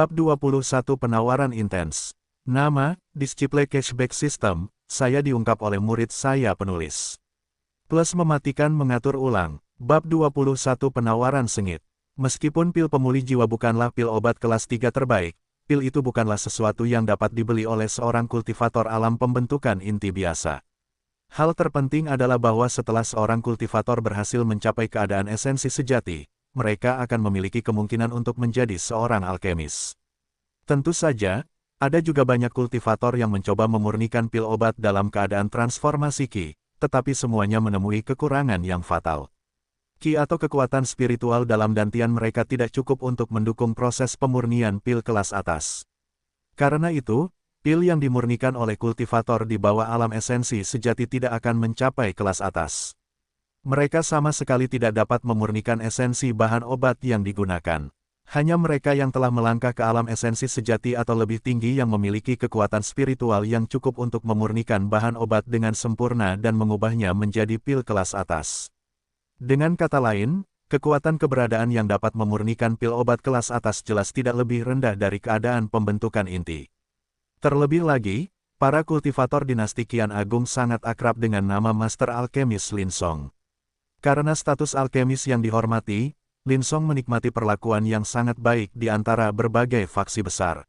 Bab 21 Penawaran Intens. Nama, Disciple Cashback System, saya diungkap oleh murid saya penulis. Plus mematikan mengatur ulang. Bab 21 Penawaran Sengit. Meskipun pil pemulih jiwa bukanlah pil obat kelas 3 terbaik, pil itu bukanlah sesuatu yang dapat dibeli oleh seorang kultivator alam pembentukan inti biasa. Hal terpenting adalah bahwa setelah seorang kultivator berhasil mencapai keadaan esensi sejati, mereka akan memiliki kemungkinan untuk menjadi seorang alkemis. Tentu saja, ada juga banyak kultivator yang mencoba memurnikan pil obat dalam keadaan transformasi Ki, tetapi semuanya menemui kekurangan yang fatal. Ki atau kekuatan spiritual dalam dantian mereka tidak cukup untuk mendukung proses pemurnian pil kelas atas. Karena itu, pil yang dimurnikan oleh kultivator di bawah alam esensi sejati tidak akan mencapai kelas atas. Mereka sama sekali tidak dapat memurnikan esensi bahan obat yang digunakan. Hanya mereka yang telah melangkah ke alam esensi sejati atau lebih tinggi yang memiliki kekuatan spiritual yang cukup untuk memurnikan bahan obat dengan sempurna dan mengubahnya menjadi pil kelas atas. Dengan kata lain, kekuatan keberadaan yang dapat memurnikan pil obat kelas atas jelas tidak lebih rendah dari keadaan pembentukan inti. Terlebih lagi, para kultivator dinasti Qian Agung sangat akrab dengan nama Master Alkemis Lin Song. Karena status alkemis yang dihormati, Lin Song menikmati perlakuan yang sangat baik di antara berbagai faksi besar.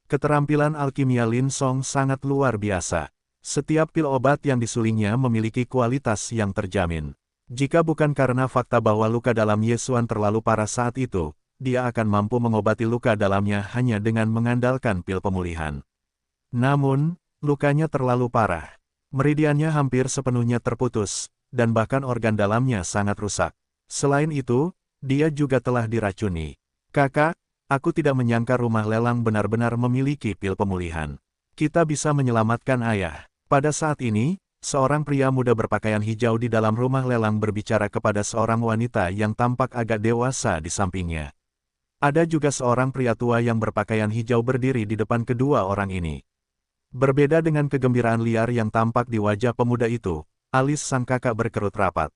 Keterampilan alkimia Lin Song sangat luar biasa. Setiap pil obat yang disulingnya memiliki kualitas yang terjamin. Jika bukan karena fakta bahwa luka dalam Yesuan terlalu parah saat itu, dia akan mampu mengobati luka dalamnya hanya dengan mengandalkan pil pemulihan. Namun, lukanya terlalu parah. Meridiannya hampir sepenuhnya terputus, dan bahkan organ dalamnya sangat rusak. Selain itu, dia juga telah diracuni. Kakak, aku tidak menyangka rumah lelang benar-benar memiliki pil pemulihan. Kita bisa menyelamatkan ayah. Pada saat ini, seorang pria muda berpakaian hijau di dalam rumah lelang berbicara kepada seorang wanita yang tampak agak dewasa di sampingnya. Ada juga seorang pria tua yang berpakaian hijau berdiri di depan kedua orang ini. Berbeda dengan kegembiraan liar yang tampak di wajah pemuda itu, alis sang kakak berkerut rapat.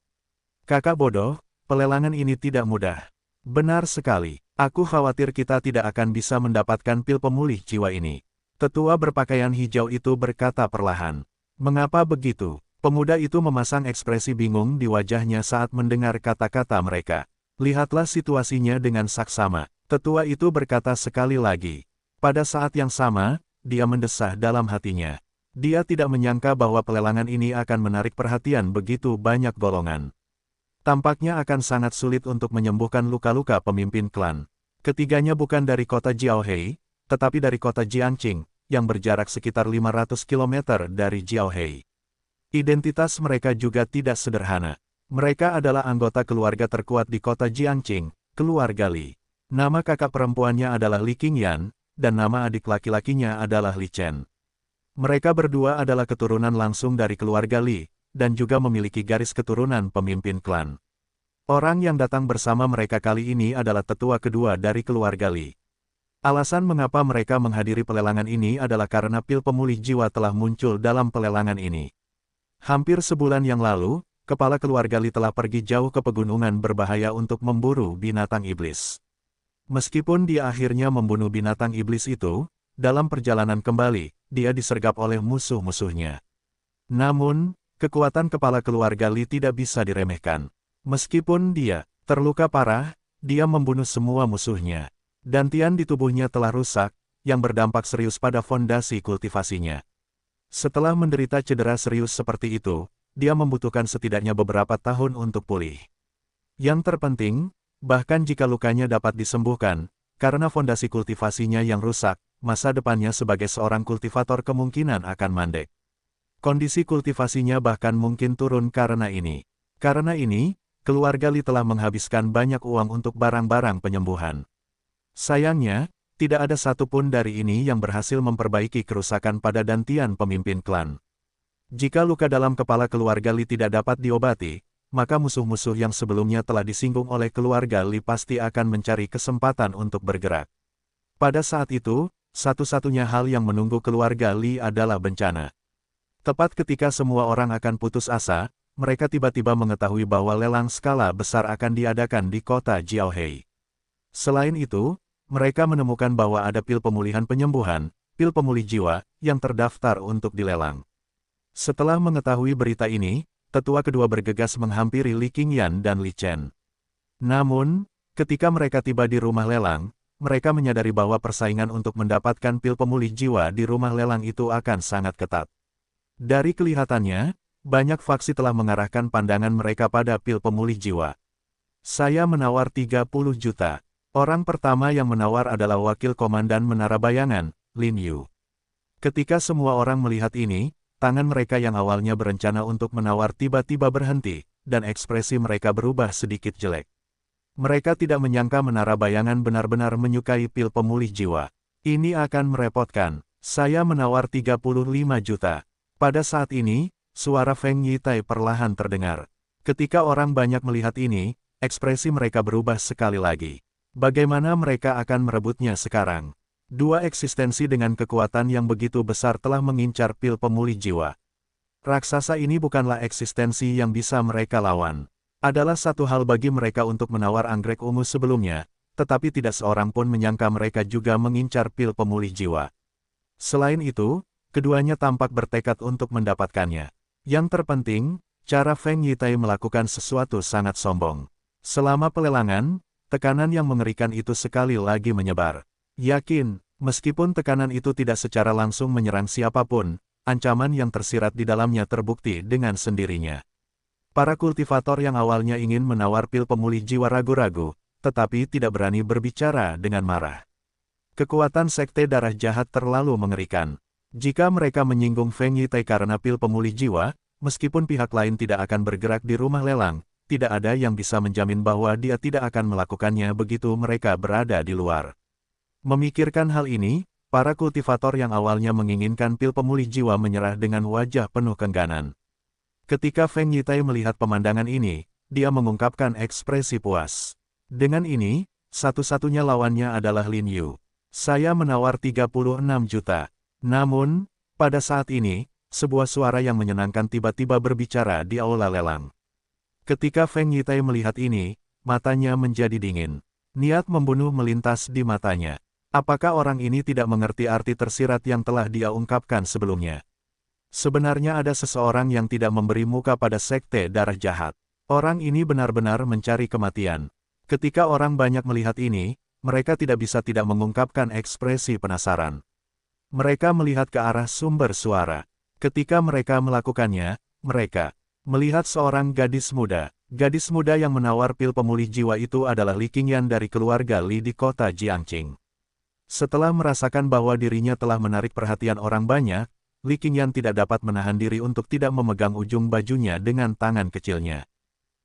Kakak bodoh, pelelangan ini tidak mudah. Benar sekali, aku khawatir kita tidak akan bisa mendapatkan pil pemulih jiwa ini. Tetua berpakaian hijau itu berkata perlahan. Mengapa begitu? Pemuda itu memasang ekspresi bingung di wajahnya saat mendengar kata-kata mereka. Lihatlah situasinya dengan saksama. Tetua itu berkata sekali lagi. Pada saat yang sama, dia mendesah dalam hatinya. Dia tidak menyangka bahwa pelelangan ini akan menarik perhatian begitu banyak golongan. Tampaknya akan sangat sulit untuk menyembuhkan luka-luka pemimpin klan. Ketiganya bukan dari kota Jiaohei, tetapi dari kota Jiangqing, yang berjarak sekitar 500 km dari Jiaohei. Identitas mereka juga tidak sederhana. Mereka adalah anggota keluarga terkuat di kota Jiangqing, keluarga Li. Nama kakak perempuannya adalah Li Qingyan, dan nama adik laki-lakinya adalah Li Chen. Mereka berdua adalah keturunan langsung dari keluarga Li, dan juga memiliki garis keturunan pemimpin klan. Orang yang datang bersama mereka kali ini adalah tetua kedua dari keluarga Li. Alasan mengapa mereka menghadiri pelelangan ini adalah karena pil pemulih jiwa telah muncul dalam pelelangan ini. Hampir sebulan yang lalu, kepala keluarga Li telah pergi jauh ke pegunungan berbahaya untuk memburu binatang iblis. Meskipun dia akhirnya membunuh binatang iblis itu, dalam perjalanan kembali, dia disergap oleh musuh-musuhnya. Namun, kekuatan kepala keluarga Li tidak bisa diremehkan. Meskipun dia terluka parah, dia membunuh semua musuhnya. Dantian di tubuhnya telah rusak, yang berdampak serius pada fondasi kultivasinya. Setelah menderita cedera serius seperti itu, dia membutuhkan setidaknya beberapa tahun untuk pulih. Yang terpenting, bahkan jika lukanya dapat disembuhkan, karena fondasi kultivasinya yang rusak, masa depannya sebagai seorang kultivator kemungkinan akan mandek. Kondisi kultivasinya bahkan mungkin turun karena ini. Karena ini, keluarga Li telah menghabiskan banyak uang untuk barang-barang penyembuhan. Sayangnya, tidak ada satupun dari ini yang berhasil memperbaiki kerusakan pada dantian pemimpin klan. Jika luka dalam kepala keluarga Li tidak dapat diobati, maka musuh-musuh yang sebelumnya telah disinggung oleh keluarga Li pasti akan mencari kesempatan untuk bergerak. Pada saat itu, satu-satunya hal yang menunggu keluarga Li adalah bencana. Tepat ketika semua orang akan putus asa, mereka tiba-tiba mengetahui bahwa lelang skala besar akan diadakan di kota Jiaohei. Selain itu, mereka menemukan bahwa ada pil pemulihan penyembuhan, pil pemulih jiwa, yang terdaftar untuk dilelang. Setelah mengetahui berita ini, tetua kedua bergegas menghampiri Li Qingyan dan Li Chen. Namun, ketika mereka tiba di rumah lelang, mereka menyadari bahwa persaingan untuk mendapatkan pil pemulih jiwa di rumah lelang itu akan sangat ketat. Dari kelihatannya, banyak faksi telah mengarahkan pandangan mereka pada pil pemulih jiwa. Saya menawar 30 juta. Orang pertama yang menawar adalah Wakil Komandan Menara Bayangan, Lin Yu. Ketika semua orang melihat ini, tangan mereka yang awalnya berencana untuk menawar tiba-tiba berhenti, dan ekspresi mereka berubah sedikit jelek. Mereka tidak menyangka Menara Bayangan benar-benar menyukai pil pemulih jiwa. Ini akan merepotkan. Saya menawar 35 juta. Pada saat ini, suara Feng Yitai perlahan terdengar. Ketika orang banyak melihat ini, ekspresi mereka berubah sekali lagi. Bagaimana mereka akan merebutnya sekarang? Dua eksistensi dengan kekuatan yang begitu besar telah mengincar pil pemulih jiwa. Raksasa ini bukanlah eksistensi yang bisa mereka lawan. Adalah satu hal bagi mereka untuk menawar anggrek ungu sebelumnya, tetapi tidak seorang pun menyangka mereka juga mengincar pil pemulih jiwa. Selain itu, keduanya tampak bertekad untuk mendapatkannya. Yang terpenting, cara Feng Yitai melakukan sesuatu sangat sombong. Selama pelelangan, tekanan yang mengerikan itu sekali lagi menyebar. Yakin, meskipun tekanan itu tidak secara langsung menyerang siapapun, ancaman yang tersirat di dalamnya terbukti dengan sendirinya. Para kultivator yang awalnya ingin menawar pil pemulih jiwa ragu-ragu, tetapi tidak berani berbicara dengan marah. Kekuatan Sekte Darah Jahat terlalu mengerikan. Jika mereka menyinggung Feng Yitai karena pil pemulih jiwa, meskipun pihak lain tidak akan bergerak di rumah lelang, tidak ada yang bisa menjamin bahwa dia tidak akan melakukannya begitu mereka berada di luar. Memikirkan hal ini, para kultivator yang awalnya menginginkan pil pemulih jiwa menyerah dengan wajah penuh keengganan. Ketika Feng Yitai melihat pemandangan ini, dia mengungkapkan ekspresi puas. Dengan ini, satu-satunya lawannya adalah Lin Yu. Saya menawar 36 juta. Namun, pada saat ini, sebuah suara yang menyenangkan tiba-tiba berbicara di aula lelang. Ketika Feng Yitai melihat ini, matanya menjadi dingin. Niat membunuh melintas di matanya. Apakah orang ini tidak mengerti arti tersirat yang telah dia ungkapkan sebelumnya? Sebenarnya ada seseorang yang tidak memberi muka pada Sekte Darah Jahat. Orang ini benar-benar mencari kematian. Ketika orang banyak melihat ini, mereka tidak bisa tidak mengungkapkan ekspresi penasaran. Mereka melihat ke arah sumber suara. Ketika mereka melakukannya, mereka melihat seorang gadis muda. Gadis muda yang menawar pil pemulih jiwa itu adalah Li Qingyan dari keluarga Li di kota Jiangqing. Setelah merasakan bahwa dirinya telah menarik perhatian orang banyak, Li Qingyan tidak dapat menahan diri untuk tidak memegang ujung bajunya dengan tangan kecilnya.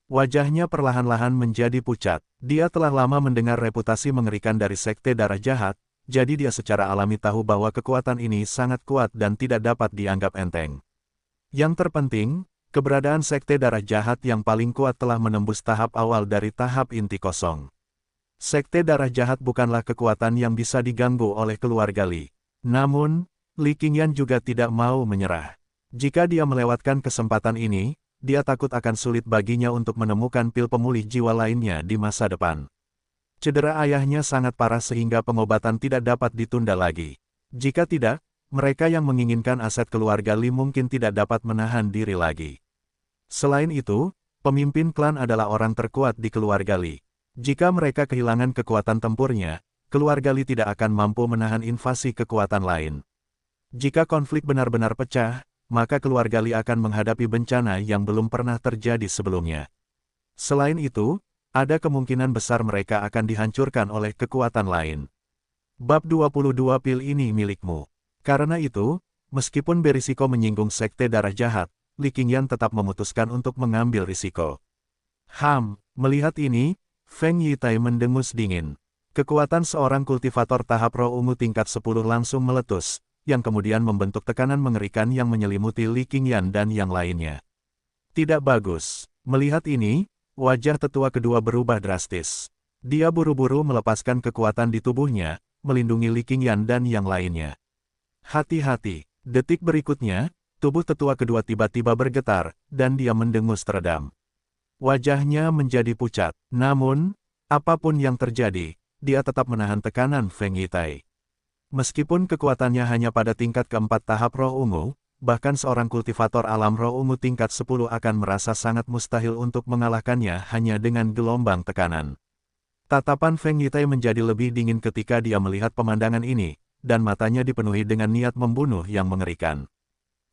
Wajahnya perlahan-lahan menjadi pucat. Dia telah lama mendengar reputasi mengerikan dari Sekte Darah Jahat, jadi dia secara alami tahu bahwa kekuatan ini sangat kuat dan tidak dapat dianggap enteng. Yang terpenting, keberadaan Sekte Darah Jahat yang paling kuat telah menembus tahap awal dari tahap inti kosong. Sekte Darah Jahat bukanlah kekuatan yang bisa diganggu oleh keluarga Li. Namun, Li Qingyan juga tidak mau menyerah. Jika dia melewatkan kesempatan ini, dia takut akan sulit baginya untuk menemukan pil pemulih jiwa lainnya di masa depan. Cedera ayahnya sangat parah sehingga pengobatan tidak dapat ditunda lagi. Jika tidak, mereka yang menginginkan aset keluarga Li mungkin tidak dapat menahan diri lagi. Selain itu, pemimpin klan adalah orang terkuat di keluarga Li. Jika mereka kehilangan kekuatan tempurnya, keluarga Li tidak akan mampu menahan invasi kekuatan lain. Jika konflik benar-benar pecah, maka keluarga Li akan menghadapi bencana yang belum pernah terjadi sebelumnya. Selain itu, ada kemungkinan besar mereka akan dihancurkan oleh kekuatan lain. Bab 22 pil ini milikmu. Karena itu, meskipun berisiko menyinggung Sekte Darah Jahat, Li Qingyan tetap memutuskan untuk mengambil risiko. Melihat ini, Feng Yitai mendengus dingin. Kekuatan seorang kultivator tahap roh ungu tingkat 10 langsung meletus, yang kemudian membentuk tekanan mengerikan yang menyelimuti Li Qingyan dan yang lainnya. Tidak bagus. Melihat ini, wajah tetua kedua berubah drastis. Dia buru-buru melepaskan kekuatan di tubuhnya, melindungi Li Qingyan dan yang lainnya. Hati-hati. Detik berikutnya, tubuh tetua kedua tiba-tiba bergetar, dan dia mendengus teredam. Wajahnya menjadi pucat. Namun, apapun yang terjadi, dia tetap menahan tekanan Feng Yitai. Meskipun kekuatannya hanya pada tingkat keempat tahap roh ungu, bahkan seorang kultivator alam roh ungu tingkat 10 akan merasa sangat mustahil untuk mengalahkannya hanya dengan gelombang tekanan. Tatapan Feng Yitai menjadi lebih dingin ketika dia melihat pemandangan ini, dan matanya dipenuhi dengan niat membunuh yang mengerikan.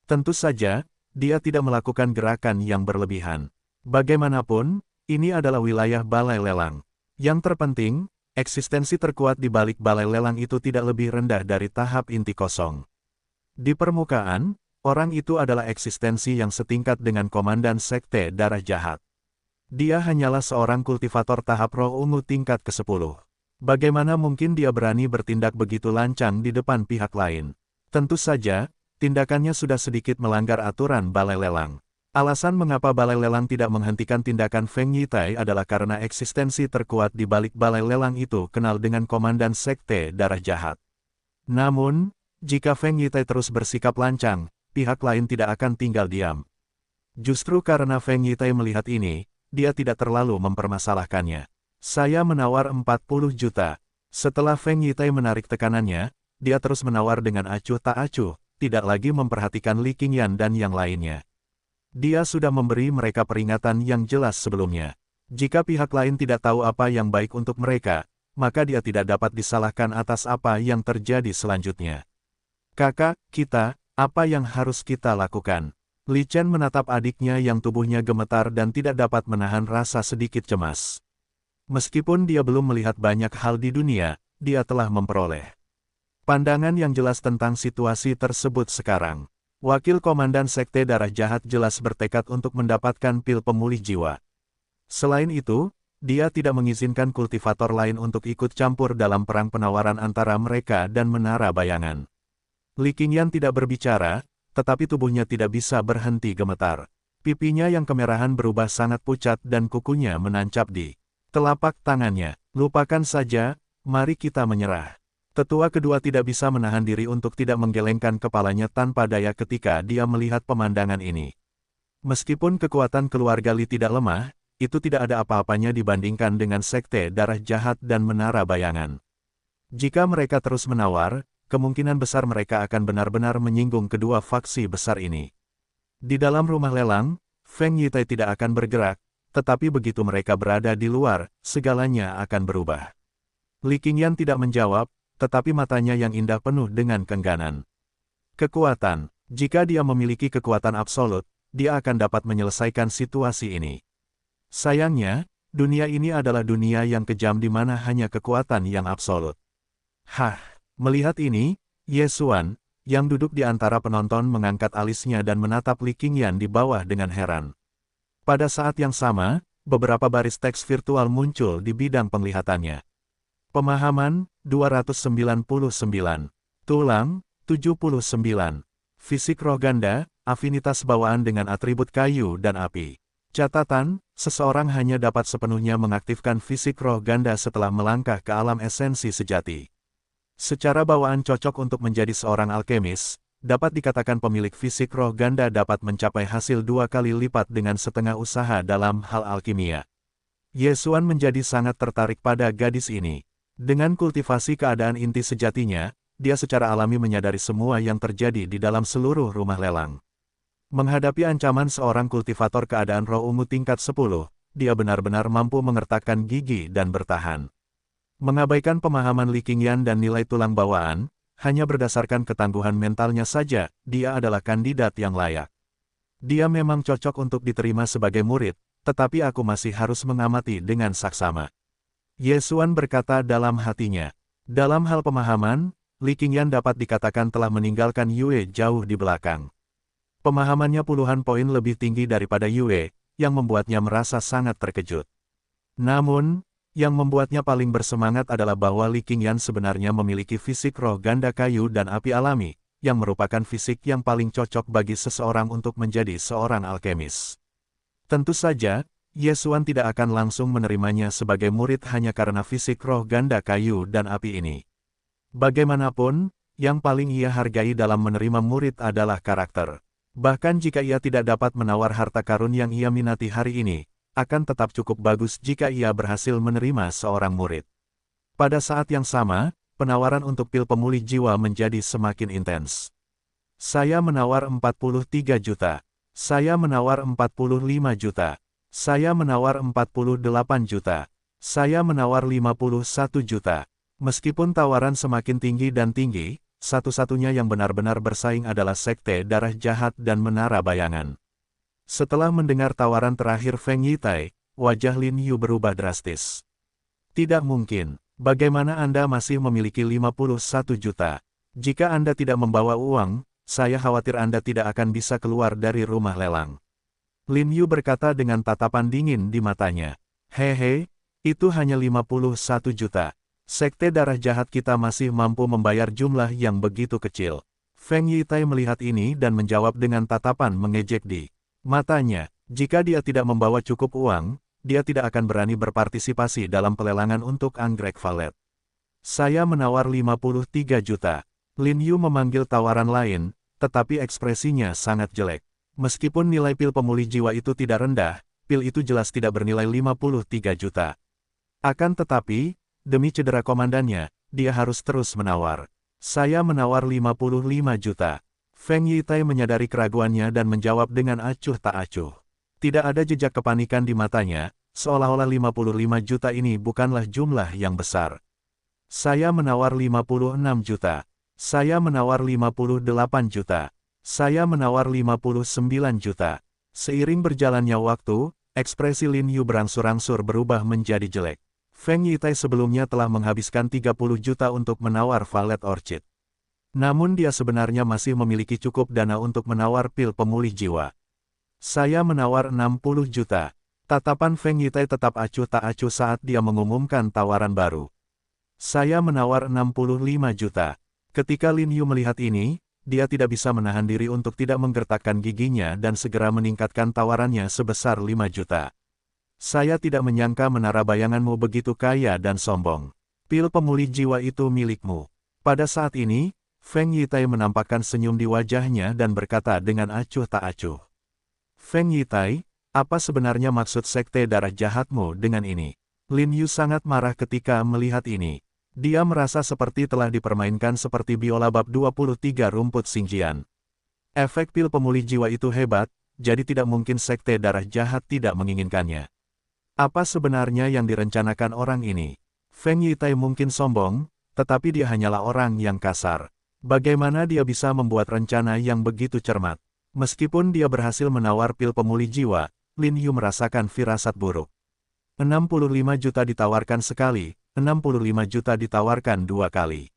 Tentu saja, dia tidak melakukan gerakan yang berlebihan. Bagaimanapun, ini adalah wilayah balai lelang. Yang terpenting, eksistensi terkuat di balik balai lelang itu tidak lebih rendah dari tahap inti kosong. Di permukaan, orang itu adalah eksistensi yang setingkat dengan Komandan Sekte Darah Jahat. Dia hanyalah seorang kultivator tahap roh ungu tingkat ke-10. Bagaimana mungkin dia berani bertindak begitu lancang di depan pihak lain? Tentu saja, tindakannya sudah sedikit melanggar aturan balai lelang. Alasan mengapa balai lelang tidak menghentikan tindakan Feng Yitai adalah karena eksistensi terkuat di balik balai lelang itu kenal dengan Komandan Sekte Darah Jahat. Namun, jika Feng Yitai terus bersikap lancang, pihak lain tidak akan tinggal diam. Justru karena Feng Yitai melihat ini, dia tidak terlalu mempermasalahkannya. Saya menawar 40 juta. Setelah Feng Yitai menarik tekanannya, dia terus menawar dengan acuh tak acuh, tidak lagi memperhatikan Li Qingyan dan yang lainnya. Dia sudah memberi mereka peringatan yang jelas sebelumnya. Jika pihak lain tidak tahu apa yang baik untuk mereka, maka dia tidak dapat disalahkan atas apa yang terjadi selanjutnya. Kakak, kita, apa yang harus kita lakukan? Li Chen menatap adiknya yang tubuhnya gemetar dan tidak dapat menahan rasa sedikit cemas. Meskipun dia belum melihat banyak hal di dunia, dia telah memperoleh pandangan yang jelas tentang situasi tersebut sekarang. Wakil Komandan Sekte Darah Jahat jelas bertekad untuk mendapatkan pil pemulih jiwa. Selain itu, dia tidak mengizinkan kultivator lain untuk ikut campur dalam perang penawaran antara mereka dan Menara Bayangan. Li Qingyan tidak berbicara, tetapi tubuhnya tidak bisa berhenti gemetar. Pipinya yang kemerahan berubah sangat pucat dan kukunya menancap di telapak tangannya. Lupakan saja, mari kita menyerah. Tetua kedua tidak bisa menahan diri untuk tidak menggelengkan kepalanya tanpa daya ketika dia melihat pemandangan ini. Meskipun kekuatan keluarga Li tidak lemah, itu tidak ada apa-apanya dibandingkan dengan Sekte Darah Jahat dan Menara Bayangan. Jika mereka terus menawar, kemungkinan besar mereka akan benar-benar menyinggung kedua faksi besar ini. Di dalam rumah lelang, Feng Yitai tidak akan bergerak, tetapi begitu mereka berada di luar, segalanya akan berubah. Li Qingyan tidak menjawab, tetapi matanya yang indah penuh dengan keengganan. Kekuatan. Jika dia memiliki kekuatan absolut, dia akan dapat menyelesaikan situasi ini. Sayangnya, dunia ini adalah dunia yang kejam di mana hanya kekuatan yang absolut. Melihat ini, Ye Xuan, yang duduk di antara penonton mengangkat alisnya dan menatap Li Qingyan di bawah dengan heran. Pada saat yang sama, beberapa baris teks virtual muncul di bidang penglihatannya. Pemahaman, 299. Tulang, 79. Fisik roh ganda, afinitas bawaan dengan atribut kayu dan api. Catatan, seseorang hanya dapat sepenuhnya mengaktifkan fisik roh ganda setelah melangkah ke alam esensi sejati. Secara bawaan cocok untuk menjadi seorang alkemis, dapat dikatakan pemilik fisik roh ganda dapat mencapai hasil 2 kali lipat dengan setengah usaha dalam hal alkimia. Ye Xuan menjadi sangat tertarik pada gadis ini. Dengan kultivasi keadaan inti sejatinya, dia secara alami menyadari semua yang terjadi di dalam seluruh rumah lelang. Menghadapi ancaman seorang kultivator keadaan roh ungu tingkat 10, dia benar-benar mampu mengertakkan gigi dan bertahan. Mengabaikan pemahaman Li Qingyan dan nilai tulang bawaan, hanya berdasarkan ketangguhan mentalnya saja, dia adalah kandidat yang layak. Dia memang cocok untuk diterima sebagai murid, tetapi aku masih harus mengamati dengan saksama. Ye Xuan berkata dalam hatinya. Dalam hal pemahaman, Li Qingyan dapat dikatakan telah meninggalkan Yue jauh di belakang. Pemahamannya puluhan poin lebih tinggi daripada Yue, yang membuatnya merasa sangat terkejut. Namun, yang membuatnya paling bersemangat adalah bahwa Li Qingyan sebenarnya memiliki fisik roh ganda kayu dan api alami, yang merupakan fisik yang paling cocok bagi seseorang untuk menjadi seorang alkemis. Tentu saja, Ye Xuan tidak akan langsung menerimanya sebagai murid hanya karena fisik roh ganda kayu dan api ini. Bagaimanapun, yang paling ia hargai dalam menerima murid adalah karakter. Bahkan jika ia tidak dapat menawar harta karun yang ia minati hari ini, akan tetap cukup bagus jika ia berhasil menerima seorang murid. Pada saat yang sama, penawaran untuk pil pemulih jiwa menjadi semakin intens. Saya menawar 43 juta. Saya menawar 45 juta. Saya menawar 48 juta. Saya menawar 51 juta. Meskipun tawaran semakin tinggi dan tinggi, satu-satunya yang benar-benar bersaing adalah Sekte Darah Jahat dan Menara Bayangan. Setelah mendengar tawaran terakhir Feng Yitai, wajah Lin Yu berubah drastis. Tidak mungkin. Bagaimana Anda masih memiliki 51 juta? Jika Anda tidak membawa uang, saya khawatir Anda tidak akan bisa keluar dari rumah lelang. Lin Yu berkata dengan tatapan dingin di matanya. Hehe, itu hanya 51 juta. Sekte Darah Jahat kita masih mampu membayar jumlah yang begitu kecil. Feng Yitai melihat ini dan menjawab dengan tatapan mengejek di matanya. Jika dia tidak membawa cukup uang, dia tidak akan berani berpartisipasi dalam pelelangan untuk anggrek valet. Saya menawar 53 juta. Lin Yu memanggil tawaran lain, tetapi ekspresinya sangat jelek. Meskipun nilai pil pemulih jiwa itu tidak rendah, pil itu jelas tidak bernilai 53 juta. Akan tetapi, demi cedera komandannya, dia harus terus menawar. Saya menawar 55 juta. Feng Yitai menyadari keraguannya dan menjawab dengan acuh tak acuh. Tidak ada jejak kepanikan di matanya, seolah-olah 55 juta ini bukanlah jumlah yang besar. Saya menawar 56 juta. Saya menawar 58 juta. Saya menawar 59 juta. Seiring berjalannya waktu, ekspresi Lin Yu berangsur-angsur berubah menjadi jelek. Feng Yitai sebelumnya telah menghabiskan 30 juta untuk menawar Valet Orchid. Namun dia sebenarnya masih memiliki cukup dana untuk menawar pil pemulih jiwa. Saya menawar 60 juta. Tatapan Feng Yitai tetap acuh tak acuh saat dia mengumumkan tawaran baru. Saya menawar 65 juta. Ketika Lin Yu melihat ini, dia tidak bisa menahan diri untuk tidak menggertakkan giginya dan segera meningkatkan tawarannya sebesar 5 juta. Saya tidak menyangka menara bayanganmu begitu kaya dan sombong. Pil pemulih jiwa itu milikmu. Pada saat ini, Feng Yitai menampakkan senyum di wajahnya dan berkata dengan acuh tak acuh. Feng Yitai, apa sebenarnya maksud Sekte Darah Jahatmu dengan ini? Lin Yu sangat marah ketika melihat ini. Dia merasa seperti telah dipermainkan seperti biola bab 23 rumput Xingjian. Efek pil pemulih jiwa itu hebat, jadi tidak mungkin Sekte Darah Jahat tidak menginginkannya. Apa sebenarnya yang direncanakan orang ini? Feng Yitai mungkin sombong, tetapi dia hanyalah orang yang kasar. Bagaimana dia bisa membuat rencana yang begitu cermat? Meskipun dia berhasil menawar pil pemulih jiwa, Lin Yu merasakan firasat buruk. 65 juta ditawarkan sekali, 65 juta ditawarkan 2 kali.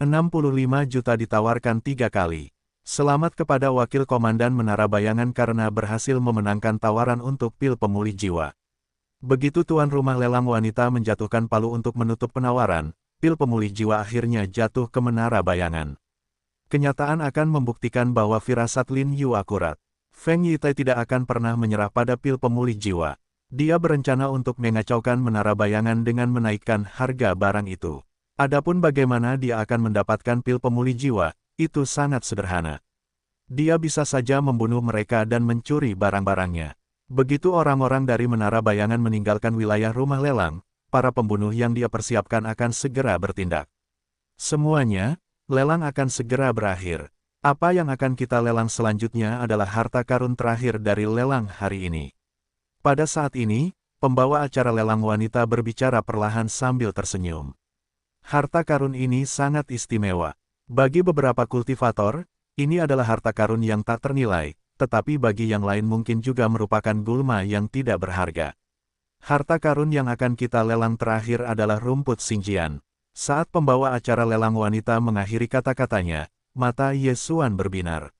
65 juta ditawarkan 3 kali. Selamat kepada Wakil Komandan Menara Bayangan karena berhasil memenangkan tawaran untuk pil pemulih jiwa. Begitu tuan rumah lelang wanita menjatuhkan palu untuk menutup penawaran, pil pemulih jiwa akhirnya jatuh ke Menara Bayangan. Kenyataan akan membuktikan bahwa firasat Lin Yu akurat. Feng Yitai tidak akan pernah menyerah pada pil pemulih jiwa. Dia berencana untuk mengacaukan Menara Bayangan dengan menaikkan harga barang itu. Adapun bagaimana dia akan mendapatkan pil pemulih jiwa, itu sangat sederhana. Dia bisa saja membunuh mereka dan mencuri barang-barangnya. Begitu orang-orang dari Menara Bayangan meninggalkan wilayah rumah lelang, para pembunuh yang dia persiapkan akan segera bertindak. Semuanya, lelang akan segera berakhir. Apa yang akan kita lelang selanjutnya adalah harta karun terakhir dari lelang hari ini. Pada saat ini, pembawa acara lelang wanita berbicara perlahan sambil tersenyum. Harta karun ini sangat istimewa. Bagi beberapa kultivator, ini adalah harta karun yang tak ternilai, tetapi bagi yang lain mungkin juga merupakan gulma yang tidak berharga. Harta karun yang akan kita lelang terakhir adalah rumput Xingjian. Saat pembawa acara lelang wanita mengakhiri kata-katanya, mata Yesuan berbinar.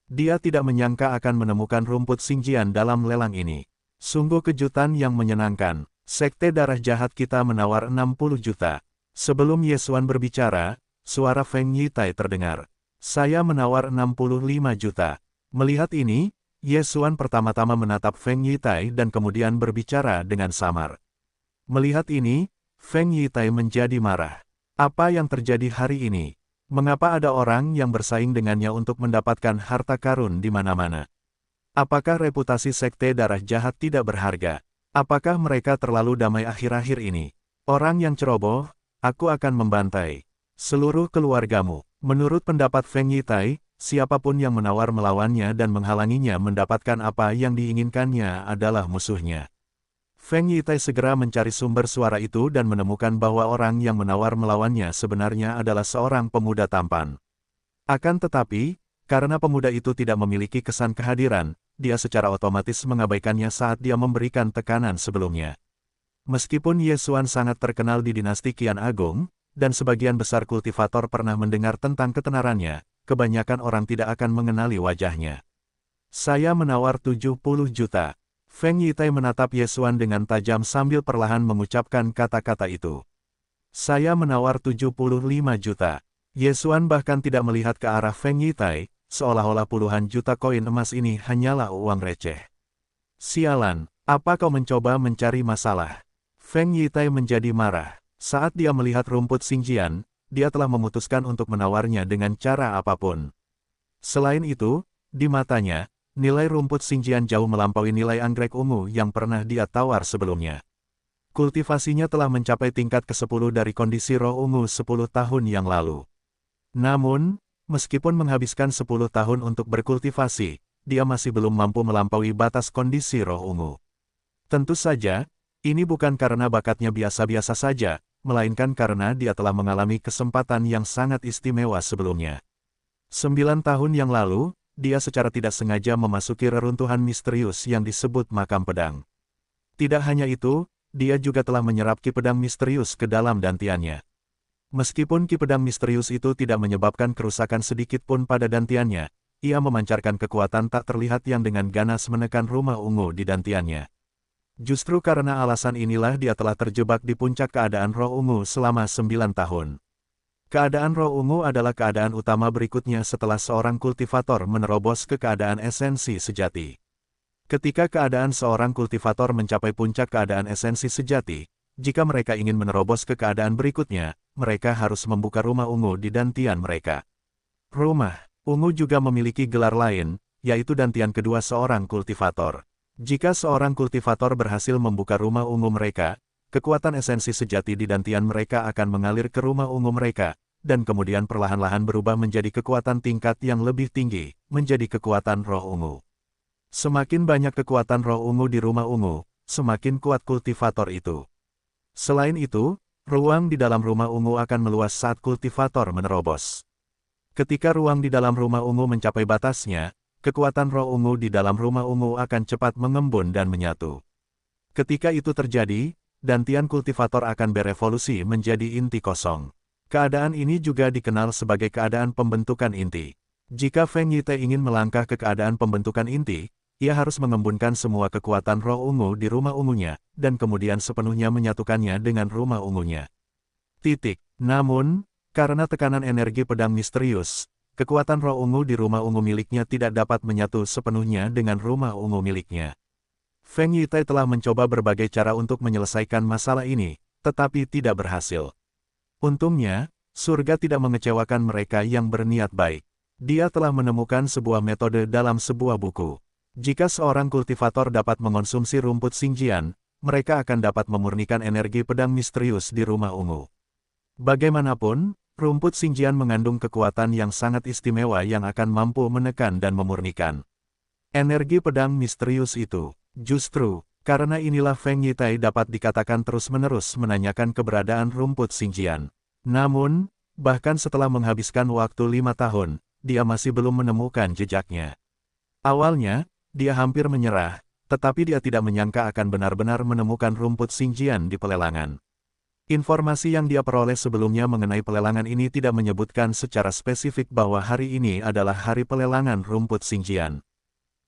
Dia tidak menyangka akan menemukan rumput Xingjian dalam lelang ini. Sungguh kejutan yang menyenangkan. Sekte Darah Jahat kita menawar 60 juta. Sebelum Yesuan berbicara, suara Feng Yitai terdengar. Saya menawar 65 juta. Melihat ini, Yesuan pertama-tama menatap Feng Yitai dan kemudian berbicara dengan samar. Melihat ini, Feng Yitai menjadi marah. Apa yang terjadi hari ini? Mengapa ada orang yang bersaing dengannya untuk mendapatkan harta karun di mana-mana? Apakah reputasi Sekte Darah Jahat tidak berharga? Apakah mereka terlalu damai akhir-akhir ini? Orang yang ceroboh, Aku akan membantai seluruh keluargamu. Menurut pendapat Feng Yitai, siapapun yang menawar melawannya dan menghalanginya mendapatkan apa yang diinginkannya adalah musuhnya. Feng Yitai segera mencari sumber suara itu dan menemukan bahwa orang yang menawar melawannya sebenarnya adalah seorang pemuda tampan. Akan tetapi, karena pemuda itu tidak memiliki kesan kehadiran, dia secara otomatis mengabaikannya saat dia memberikan tekanan sebelumnya. Meskipun Ye Xuan sangat terkenal di dinasti Qian Agung, dan sebagian besar kultivator pernah mendengar tentang ketenarannya, kebanyakan orang tidak akan mengenali wajahnya. Saya menawar 70 juta. Feng Yitai menatap Ye Xuan dengan tajam sambil perlahan mengucapkan kata-kata itu. Saya menawar 75 juta. Ye Xuan bahkan tidak melihat ke arah Feng Yitai, seolah-olah puluhan juta koin emas ini hanyalah uang receh. Sialan, apa kau mencoba mencari masalah? Feng Yitai menjadi marah. Saat dia melihat rumput Xingjian, dia telah memutuskan untuk menawarnya dengan cara apapun. Selain itu, di matanya, nilai rumput Xingjian jauh melampaui nilai anggrek ungu yang pernah dia tawar sebelumnya. Kultivasinya telah mencapai tingkat ke-10 dari kondisi roh ungu 10 tahun yang lalu. Namun, meskipun menghabiskan 10 tahun untuk berkultivasi, dia masih belum mampu melampaui batas kondisi roh ungu. Tentu saja, ini bukan karena bakatnya biasa-biasa saja, melainkan karena dia telah mengalami kesempatan yang sangat istimewa sebelumnya. 9 tahun yang lalu, dia secara tidak sengaja memasuki reruntuhan misterius yang disebut makam pedang. Tidak hanya itu, dia juga telah menyerap ki pedang misterius ke dalam dantiannya. Meskipun ki pedang misterius itu tidak menyebabkan kerusakan sedikit pun pada dantiannya, ia memancarkan kekuatan tak terlihat yang dengan ganas menekan rumah ungu di dantiannya. Justru karena alasan inilah dia telah terjebak di puncak keadaan roh ungu selama 9 tahun. Keadaan roh ungu adalah keadaan utama berikutnya setelah seorang kultivator menerobos ke keadaan esensi sejati. Ketika keadaan seorang kultivator mencapai puncak keadaan esensi sejati, jika mereka ingin menerobos ke keadaan berikutnya, mereka harus membuka rumah ungu di dantian mereka. Rumah ungu juga memiliki gelar lain, yaitu dantian kedua seorang kultivator. Jika seorang kultivator berhasil membuka rumah ungu mereka, kekuatan esensi sejati di dantian mereka akan mengalir ke rumah ungu mereka, dan kemudian perlahan-lahan berubah menjadi kekuatan tingkat yang lebih tinggi, menjadi kekuatan roh ungu. Semakin banyak kekuatan roh ungu di rumah ungu, semakin kuat kultivator itu. Selain itu, ruang di dalam rumah ungu akan meluas saat kultivator menerobos. Ketika ruang di dalam rumah ungu mencapai batasnya, kekuatan roh ungu di dalam rumah ungu akan cepat mengembun dan menyatu. Ketika itu terjadi, dantian kultivator akan berevolusi menjadi inti kosong. Keadaan ini juga dikenal sebagai keadaan pembentukan inti. Jika Feng Yitai ingin melangkah ke keadaan pembentukan inti, ia harus mengembunkan semua kekuatan roh ungu di rumah ungunya, dan kemudian sepenuhnya menyatukannya dengan rumah ungunya. Namun, karena tekanan energi pedang misterius, kekuatan roh ungu di rumah ungu miliknya tidak dapat menyatu sepenuhnya dengan rumah ungu miliknya. Feng Yitai telah mencoba berbagai cara untuk menyelesaikan masalah ini, tetapi tidak berhasil. Untungnya, surga tidak mengecewakan mereka yang berniat baik. Dia telah menemukan sebuah metode dalam sebuah buku. Jika seorang kultivator dapat mengonsumsi rumput Xingjian, mereka akan dapat memurnikan energi pedang misterius di rumah ungu. Bagaimanapun, rumput Xingjian mengandung kekuatan yang sangat istimewa yang akan mampu menekan dan memurnikan energi pedang misterius itu. Justru, karena inilah Feng Yitai dapat dikatakan terus-menerus menanyakan keberadaan rumput Xingjian. Namun, bahkan setelah menghabiskan waktu 5 tahun, dia masih belum menemukan jejaknya. Awalnya, dia hampir menyerah, tetapi dia tidak menyangka akan benar-benar menemukan rumput Xingjian di pelelangan. Informasi yang dia peroleh sebelumnya mengenai pelelangan ini tidak menyebutkan secara spesifik bahwa hari ini adalah hari pelelangan rumput Xingjian.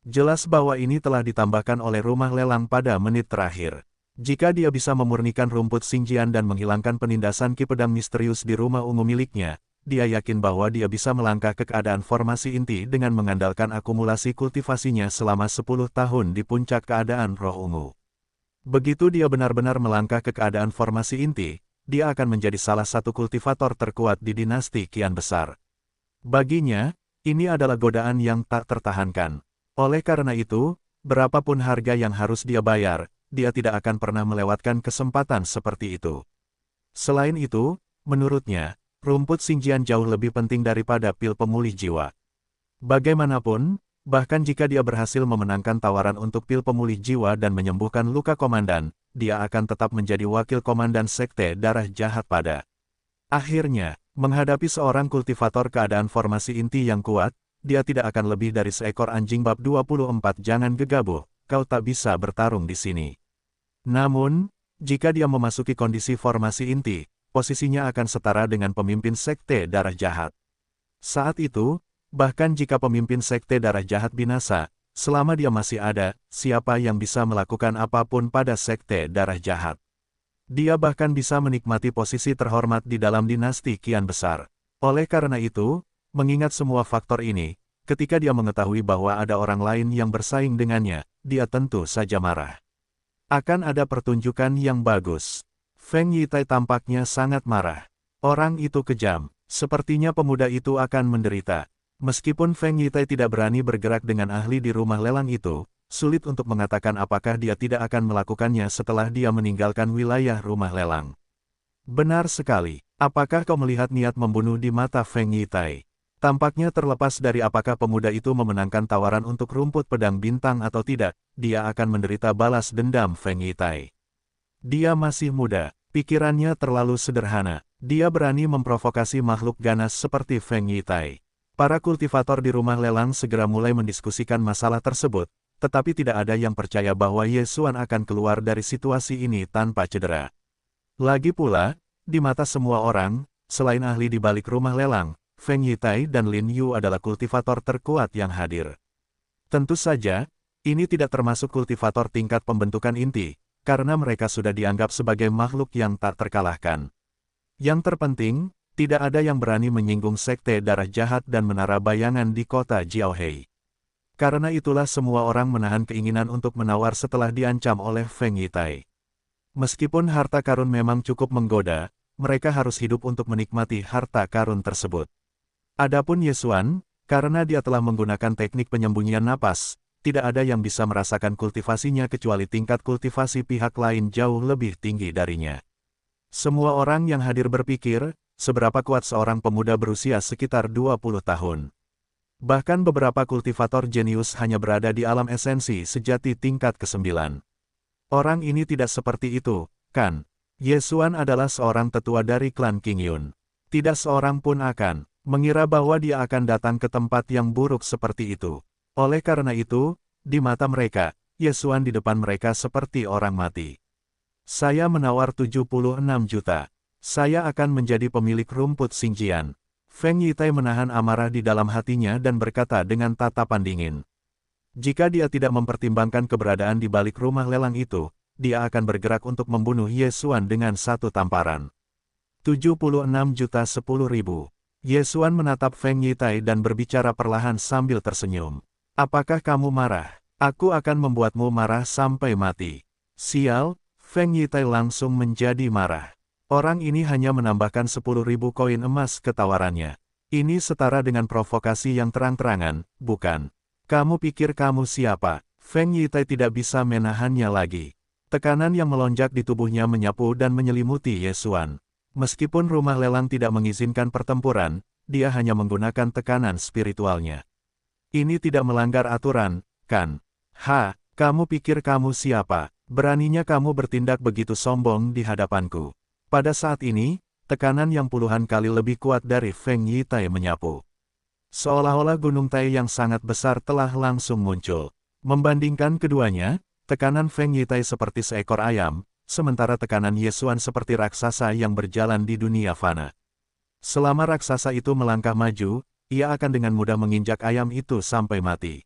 Jelas bahwa ini telah ditambahkan oleh rumah lelang pada menit terakhir. Jika dia bisa memurnikan rumput Xingjian dan menghilangkan penindasan ki pedang misterius di rumah ungu miliknya, dia yakin bahwa dia bisa melangkah ke keadaan formasi inti dengan mengandalkan akumulasi kultivasinya selama 10 tahun di puncak keadaan roh ungu. Begitu dia benar-benar melangkah ke keadaan formasi inti, dia akan menjadi salah satu kultivator terkuat di dinasti Qian besar. Baginya, ini adalah godaan yang tak tertahankan. Oleh karena itu, berapapun harga yang harus dia bayar, dia tidak akan pernah melewatkan kesempatan seperti itu. Selain itu, menurutnya, rumput Xingjian jauh lebih penting daripada pil pemulih jiwa. Bagaimanapun, bahkan jika dia berhasil memenangkan tawaran untuk pil pemulih jiwa dan menyembuhkan luka komandan, dia akan tetap menjadi wakil komandan Sekte Darah Jahat pada akhirnya. Menghadapi seorang kultivator keadaan formasi inti yang kuat, dia tidak akan lebih dari seekor anjing. Bab 24. Jangan gegabah, kau tak bisa bertarung di sini. Namun, jika dia memasuki kondisi formasi inti, posisinya akan setara dengan pemimpin Sekte Darah Jahat. Saat itu, bahkan jika pemimpin Sekte Darah Jahat binasa, selama dia masih ada, siapa yang bisa melakukan apapun pada Sekte Darah Jahat? Dia bahkan bisa menikmati posisi terhormat di dalam dinasti kian besar. Oleh karena itu, mengingat semua faktor ini, ketika dia mengetahui bahwa ada orang lain yang bersaing dengannya, dia tentu saja marah. Akan ada pertunjukan yang bagus. Feng Yitai tampaknya sangat marah. Orang itu kejam. Sepertinya pemuda itu akan menderita. Meskipun Feng Yitai tidak berani bergerak dengan ahli di rumah lelang itu, sulit untuk mengatakan apakah dia tidak akan melakukannya setelah dia meninggalkan wilayah rumah lelang. Benar sekali. Apakah kau melihat niat membunuh di mata Feng Yitai? Tampaknya terlepas dari apakah pemuda itu memenangkan tawaran untuk rumput pedang bintang atau tidak, dia akan menderita balas dendam Feng Yitai. Dia masih muda, pikirannya terlalu sederhana. Dia berani memprovokasi makhluk ganas seperti Feng Yitai. Para kultivator di rumah lelang segera mulai mendiskusikan masalah tersebut, tetapi tidak ada yang percaya bahwa Ye Xuan akan keluar dari situasi ini tanpa cedera. Lagi pula, di mata semua orang, selain ahli di balik rumah lelang, Feng Yitai dan Lin Yu adalah kultivator terkuat yang hadir. Tentu saja, ini tidak termasuk kultivator tingkat pembentukan inti, karena mereka sudah dianggap sebagai makhluk yang tak terkalahkan. Yang terpenting, tidak ada yang berani menyinggung Sekte Darah Jahat dan Menara Bayangan di kota Jiaohei. Karena itulah semua orang menahan keinginan untuk menawar setelah diancam oleh Feng Yitai. Meskipun harta karun memang cukup menggoda, mereka harus hidup untuk menikmati harta karun tersebut. Adapun Ye Xuan, karena dia telah menggunakan teknik penyembunyian napas, tidak ada yang bisa merasakan kultivasinya kecuali tingkat kultivasi pihak lain jauh lebih tinggi darinya. Semua orang yang hadir berpikir, seberapa kuat seorang pemuda berusia sekitar 20 tahun. Bahkan beberapa kultivator jenius hanya berada di alam esensi sejati tingkat ke-9. Orang ini tidak seperti itu, kan? Ye Xuan adalah seorang tetua dari klan Qingyun. Tidak seorang pun akan mengira bahwa dia akan datang ke tempat yang buruk seperti itu. Oleh karena itu, di mata mereka, Ye Xuan di depan mereka seperti orang mati. Saya menawar 76 juta. Saya akan menjadi pemilik rumput Xingjian. Feng Yitai menahan amarah di dalam hatinya dan berkata dengan tatapan dingin. Jika dia tidak mempertimbangkan keberadaan di balik rumah lelang itu, dia akan bergerak untuk membunuh Ye Xuan dengan satu tamparan. 76 juta 10.000. Ye Xuan menatap Feng Yitai dan berbicara perlahan sambil tersenyum. Apakah kamu marah? Aku akan membuatmu marah sampai mati. Sial, Feng Yitai langsung menjadi marah. Orang ini hanya menambahkan 10.000 koin emas ke tawarannya. Ini setara dengan provokasi yang terang-terangan, bukan? Kamu pikir kamu siapa? Feng Yitai tidak bisa menahannya lagi. Tekanan yang melonjak di tubuhnya menyapu dan menyelimuti Ye Xuan. Meskipun rumah lelang tidak mengizinkan pertempuran, dia hanya menggunakan tekanan spiritualnya. Ini tidak melanggar aturan, kan? Kamu pikir kamu siapa? Beraninya kamu bertindak begitu sombong di hadapanku. Pada saat ini, tekanan yang puluhan kali lebih kuat dari Feng Yitai menyapu. Seolah-olah gunung Tai yang sangat besar telah langsung muncul. Membandingkan keduanya, tekanan Feng Yitai seperti seekor ayam, sementara tekanan Ye Xuan seperti raksasa yang berjalan di dunia fana. Selama raksasa itu melangkah maju, ia akan dengan mudah menginjak ayam itu sampai mati.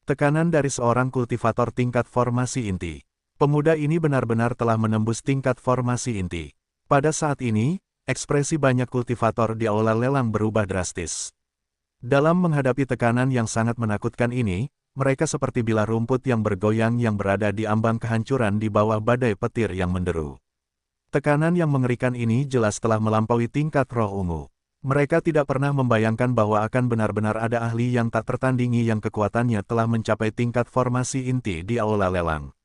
Tekanan dari seorang kultivator tingkat formasi inti. Pemuda ini benar-benar telah menembus tingkat formasi inti. Pada saat ini, ekspresi banyak kultivator di aula lelang berubah drastis. Dalam menghadapi tekanan yang sangat menakutkan ini, mereka seperti bilah rumput yang bergoyang yang berada di ambang kehancuran di bawah badai petir yang menderu. Tekanan yang mengerikan ini jelas telah melampaui tingkat roh ungu. Mereka tidak pernah membayangkan bahwa akan benar-benar ada ahli yang tak tertandingi yang kekuatannya telah mencapai tingkat formasi inti di aula lelang.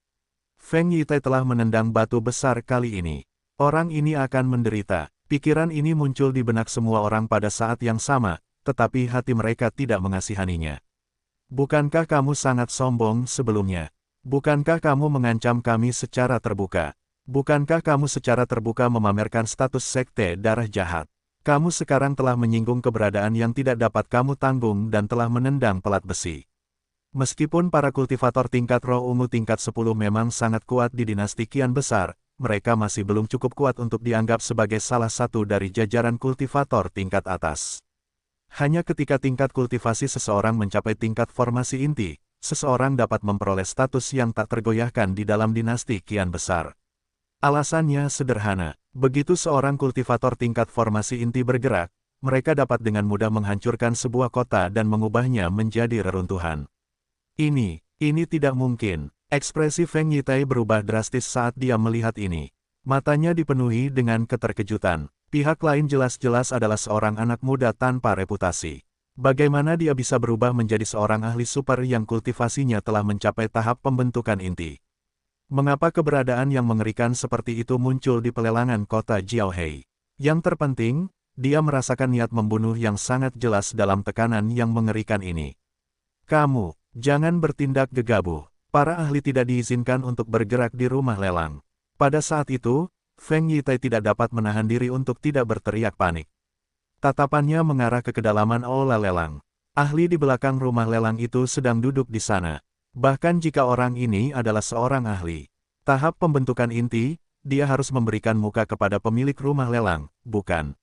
Feng Yitai telah menendang batu besar kali ini. Orang ini akan menderita. Pikiran ini muncul di benak semua orang pada saat yang sama, tetapi hati mereka tidak mengasihaninya. Bukankah kamu sangat sombong sebelumnya? Bukankah kamu mengancam kami secara terbuka? Bukankah kamu secara terbuka memamerkan status sekte darah jahat? Kamu sekarang telah menyinggung keberadaan yang tidak dapat kamu tanggung dan telah menendang pelat besi. Meskipun para kultivator tingkat roh ungu tingkat 10 memang sangat kuat di dinasti kian besar, mereka masih belum cukup kuat untuk dianggap sebagai salah satu dari jajaran kultivator tingkat atas. Hanya ketika tingkat kultivasi seseorang mencapai tingkat formasi inti, seseorang dapat memperoleh status yang tak tergoyahkan di dalam dinasti kian besar. Alasannya sederhana, begitu seorang kultivator tingkat formasi inti bergerak, mereka dapat dengan mudah menghancurkan sebuah kota dan mengubahnya menjadi reruntuhan. Ini tidak mungkin. Ekspresi Feng Yitai berubah drastis saat dia melihat ini. Matanya dipenuhi dengan keterkejutan. Pihak lain jelas-jelas adalah seorang anak muda tanpa reputasi. Bagaimana dia bisa berubah menjadi seorang ahli super yang kultivasinya telah mencapai tahap pembentukan inti? Mengapa keberadaan yang mengerikan seperti itu muncul di pelelangan kota Jiaohei? Yang terpenting, dia merasakan niat membunuh yang sangat jelas dalam tekanan yang mengerikan ini. Kamu, jangan bertindak gegabah. Para ahli tidak diizinkan untuk bergerak di rumah lelang. Pada saat itu, Feng Yitai tidak dapat menahan diri untuk tidak berteriak panik. Tatapannya mengarah ke kedalaman aula lelang. Ahli di belakang rumah lelang itu sedang duduk di sana. Bahkan jika orang ini adalah seorang ahli tahap pembentukan inti, dia harus memberikan muka kepada pemilik rumah lelang, bukan?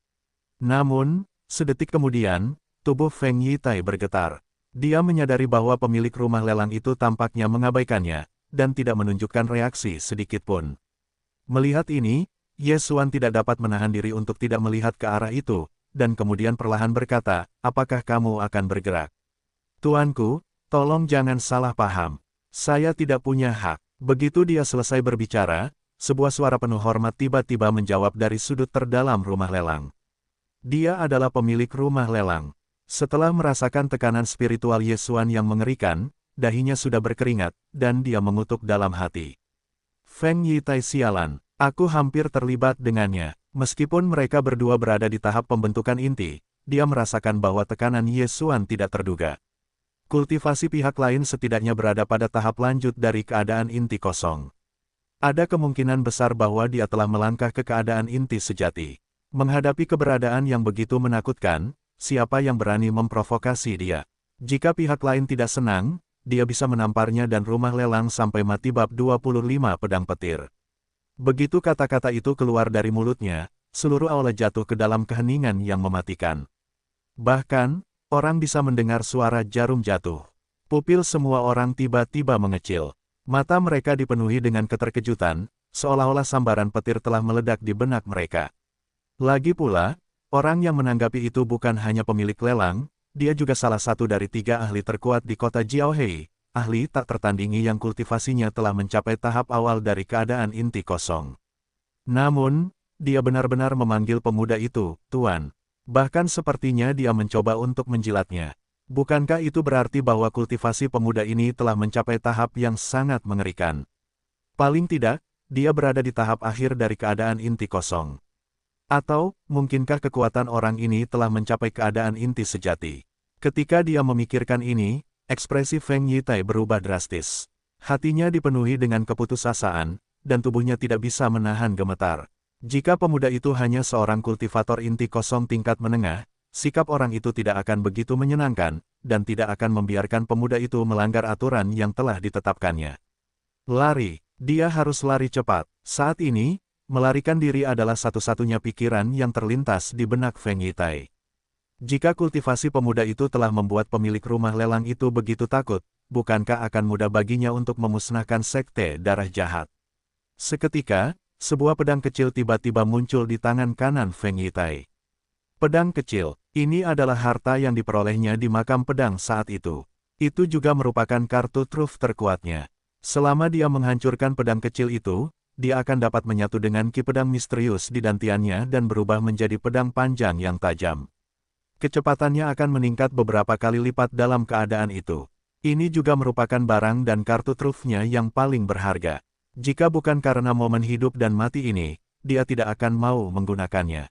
Namun, sedetik kemudian, tubuh Feng Yitai bergetar. Dia menyadari bahwa pemilik rumah lelang itu tampaknya mengabaikannya, dan tidak menunjukkan reaksi sedikit pun. Melihat ini, Ye Xuan tidak dapat menahan diri untuk tidak melihat ke arah itu, dan kemudian perlahan berkata, apakah kamu akan bergerak? Tuanku, tolong jangan salah paham. Saya tidak punya hak. Begitu dia selesai berbicara, sebuah suara penuh hormat tiba-tiba menjawab dari sudut terdalam rumah lelang. Dia adalah pemilik rumah lelang. Setelah merasakan tekanan spiritual Ye Xuan yang mengerikan, dahinya sudah berkeringat, dan dia mengutuk dalam hati. Feng Yitai sialan, aku hampir terlibat dengannya. Meskipun mereka berdua berada di tahap pembentukan inti, dia merasakan bahwa tekanan Ye Xuan tidak terduga. Kultivasi pihak lain setidaknya berada pada tahap lanjut dari keadaan inti kosong. Ada kemungkinan besar bahwa dia telah melangkah ke keadaan inti sejati. Menghadapi keberadaan yang begitu menakutkan, siapa yang berani memprovokasi dia? Jika pihak lain tidak senang, dia bisa menamparnya dan rumah lelang sampai mati. Bab 25 Pedang Petir. Begitu kata-kata itu keluar dari mulutnya, seluruh aula jatuh ke dalam keheningan yang mematikan. Bahkan, orang bisa mendengar suara jarum jatuh. Pupil semua orang tiba-tiba mengecil. Mata mereka dipenuhi dengan keterkejutan, seolah-olah sambaran petir telah meledak di benak mereka. Lagi pula, orang yang menanggapi itu bukan hanya pemilik lelang, dia juga salah satu dari 3 ahli terkuat di kota Jiaohei, ahli tak tertandingi yang kultivasinya telah mencapai tahap awal dari keadaan inti kosong. Namun, dia benar-benar memanggil pemuda itu, Tuan. Bahkan sepertinya dia mencoba untuk menjilatnya. Bukankah itu berarti bahwa kultivasi pemuda ini telah mencapai tahap yang sangat mengerikan? Paling tidak, dia berada di tahap akhir dari keadaan inti kosong. Atau, mungkinkah kekuatan orang ini telah mencapai keadaan inti sejati? Ketika dia memikirkan ini, ekspresi Feng Yitai berubah drastis. Hatinya dipenuhi dengan keputusasaan, dan tubuhnya tidak bisa menahan gemetar. Jika pemuda itu hanya seorang kultivator inti kosong tingkat menengah, sikap orang itu tidak akan begitu menyenangkan, dan tidak akan membiarkan pemuda itu melanggar aturan yang telah ditetapkannya. Lari, dia harus lari cepat. Saat ini, melarikan diri adalah satu-satunya pikiran yang terlintas di benak Feng Yitai. Jika kultivasi pemuda itu telah membuat pemilik rumah lelang itu begitu takut, bukankah akan mudah baginya untuk memusnahkan sekte darah jahat? Seketika, sebuah pedang kecil tiba-tiba muncul di tangan kanan Feng Yitai. Pedang kecil, ini adalah harta yang diperolehnya di makam pedang saat itu. Itu juga merupakan kartu truf terkuatnya. Selama dia menghancurkan pedang kecil itu, dia akan dapat menyatu dengan ki pedang misterius di dantiannya dan berubah menjadi pedang panjang yang tajam. Kecepatannya akan meningkat beberapa kali lipat dalam keadaan itu. Ini juga merupakan barang dan kartu trufnya yang paling berharga. Jika bukan karena momen hidup dan mati ini, dia tidak akan mau menggunakannya.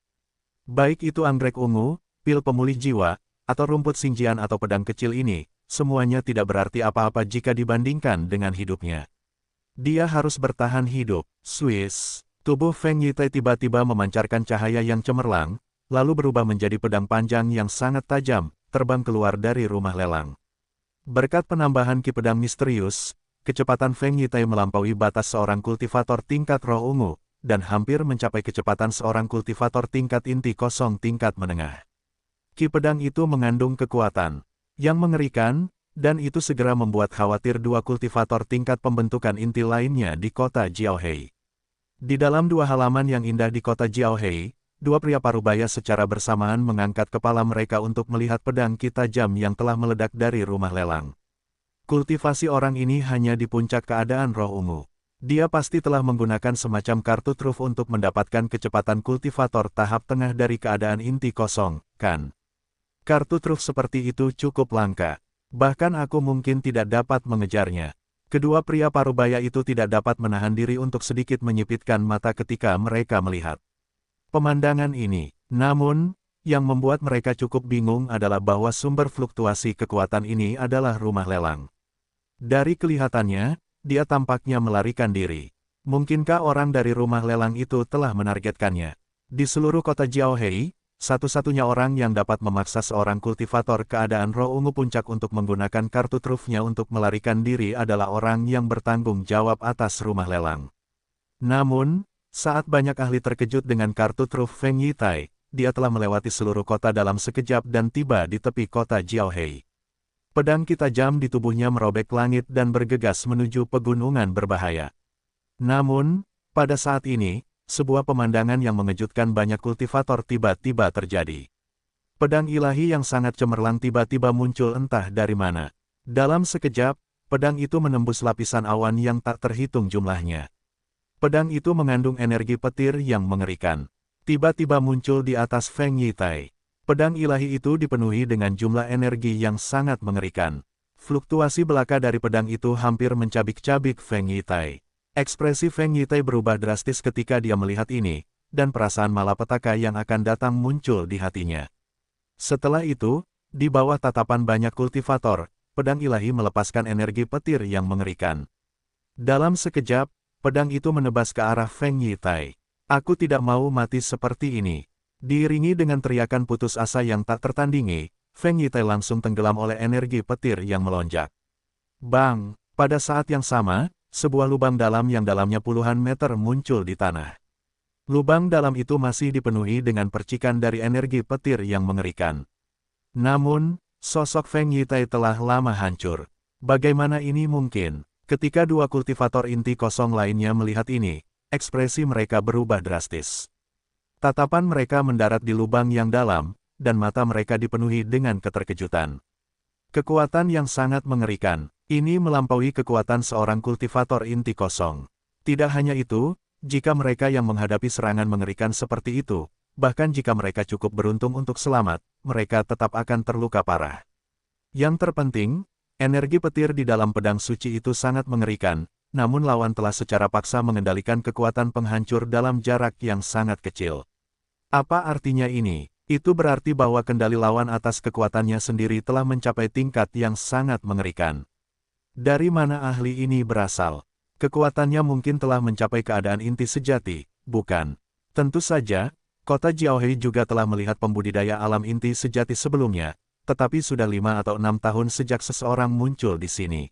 Baik itu anggrek ungu, pil pemulih jiwa, atau rumput Xingjian atau pedang kecil ini, semuanya tidak berarti apa-apa jika dibandingkan dengan hidupnya. Dia harus bertahan hidup. Swiss. Tubuh Feng Yitai tiba-tiba memancarkan cahaya yang cemerlang, lalu berubah menjadi pedang panjang yang sangat tajam, terbang keluar dari rumah lelang. Berkat penambahan ki pedang misterius, kecepatan Feng Yitai melampaui batas seorang kultivator tingkat roh ungu, dan hampir mencapai kecepatan seorang kultivator tingkat inti kosong tingkat menengah. Ki pedang itu mengandung kekuatan yang mengerikan, dan itu segera membuat khawatir dua kultivator tingkat pembentukan inti lainnya di kota Jiaohei. Di dalam dua halaman yang indah di kota Jiaohei, dua pria parubaya secara bersamaan mengangkat kepala mereka untuk melihat pedang ki tajam yang telah meledak dari rumah lelang. Kultivasi orang ini hanya di puncak keadaan roh ungu. Dia pasti telah menggunakan semacam kartu truf untuk mendapatkan kecepatan kultivator tahap tengah dari keadaan inti kosong, kan? Kartu truf seperti itu cukup langka. Bahkan aku mungkin tidak dapat mengejarnya. Kedua pria parubaya itu tidak dapat menahan diri untuk sedikit menyipitkan mata ketika mereka melihat pemandangan ini. Namun, yang membuat mereka cukup bingung adalah bahwa sumber fluktuasi kekuatan ini adalah rumah lelang. Dari kelihatannya, dia tampaknya melarikan diri. Mungkinkah orang dari rumah lelang itu telah menargetkannya? Di seluruh kota Jiaohei, satu-satunya orang yang dapat memaksa seorang kultivator keadaan roh ungu puncak untuk menggunakan kartu trufnya untuk melarikan diri adalah orang yang bertanggung jawab atas rumah lelang. Namun, saat banyak ahli terkejut dengan kartu truf Feng Yitai, dia telah melewati seluruh kota dalam sekejap dan tiba di tepi kota Jiaohei. Pedang ki tajam di tubuhnya merobek langit dan bergegas menuju pegunungan berbahaya. Namun, pada saat ini, sebuah pemandangan yang mengejutkan banyak kultivator tiba-tiba terjadi. Pedang ilahi yang sangat cemerlang tiba-tiba muncul entah dari mana. Dalam sekejap, pedang itu menembus lapisan awan yang tak terhitung jumlahnya. Pedang itu mengandung energi petir yang mengerikan. Tiba-tiba muncul di atas Feng Yitai. Pedang ilahi itu dipenuhi dengan jumlah energi yang sangat mengerikan. Fluktuasi belaka dari pedang itu hampir mencabik-cabik Feng Yitai. Ekspresi Feng Yitai berubah drastis ketika dia melihat ini, dan perasaan malapetaka yang akan datang muncul di hatinya. Setelah itu, di bawah tatapan banyak kultivator, pedang ilahi melepaskan energi petir yang mengerikan. Dalam sekejap, pedang itu menebas ke arah Feng Yitai. Aku tidak mau mati seperti ini. Diiringi dengan teriakan putus asa yang tak tertandingi, Feng Yitai langsung tenggelam oleh energi petir yang melonjak. Bang! Pada saat yang sama, sebuah lubang dalam yang dalamnya puluhan meter muncul di tanah. Lubang dalam itu masih dipenuhi dengan percikan dari energi petir yang mengerikan. Namun, sosok Feng Yitai telah lama hancur. Bagaimana ini mungkin? Ketika dua kultivator inti kosong lainnya melihat ini, ekspresi mereka berubah drastis. Tatapan mereka mendarat di lubang yang dalam, dan mata mereka dipenuhi dengan keterkejutan. Kekuatan yang sangat mengerikan, ini melampaui kekuatan seorang kultivator inti kosong. Tidak hanya itu, jika mereka yang menghadapi serangan mengerikan seperti itu, bahkan jika mereka cukup beruntung untuk selamat, mereka tetap akan terluka parah. Yang terpenting, energi petir di dalam pedang suci itu sangat mengerikan, namun lawan telah secara paksa mengendalikan kekuatan penghancur dalam jarak yang sangat kecil. Apa artinya ini? Itu berarti bahwa kendali lawan atas kekuatannya sendiri telah mencapai tingkat yang sangat mengerikan. Dari mana ahli ini berasal? Kekuatannya mungkin telah mencapai keadaan inti sejati, bukan? Tentu saja, kota Jiaohei juga telah melihat pembudidaya alam inti sejati sebelumnya, tetapi sudah 5 atau 6 tahun sejak seseorang muncul di sini.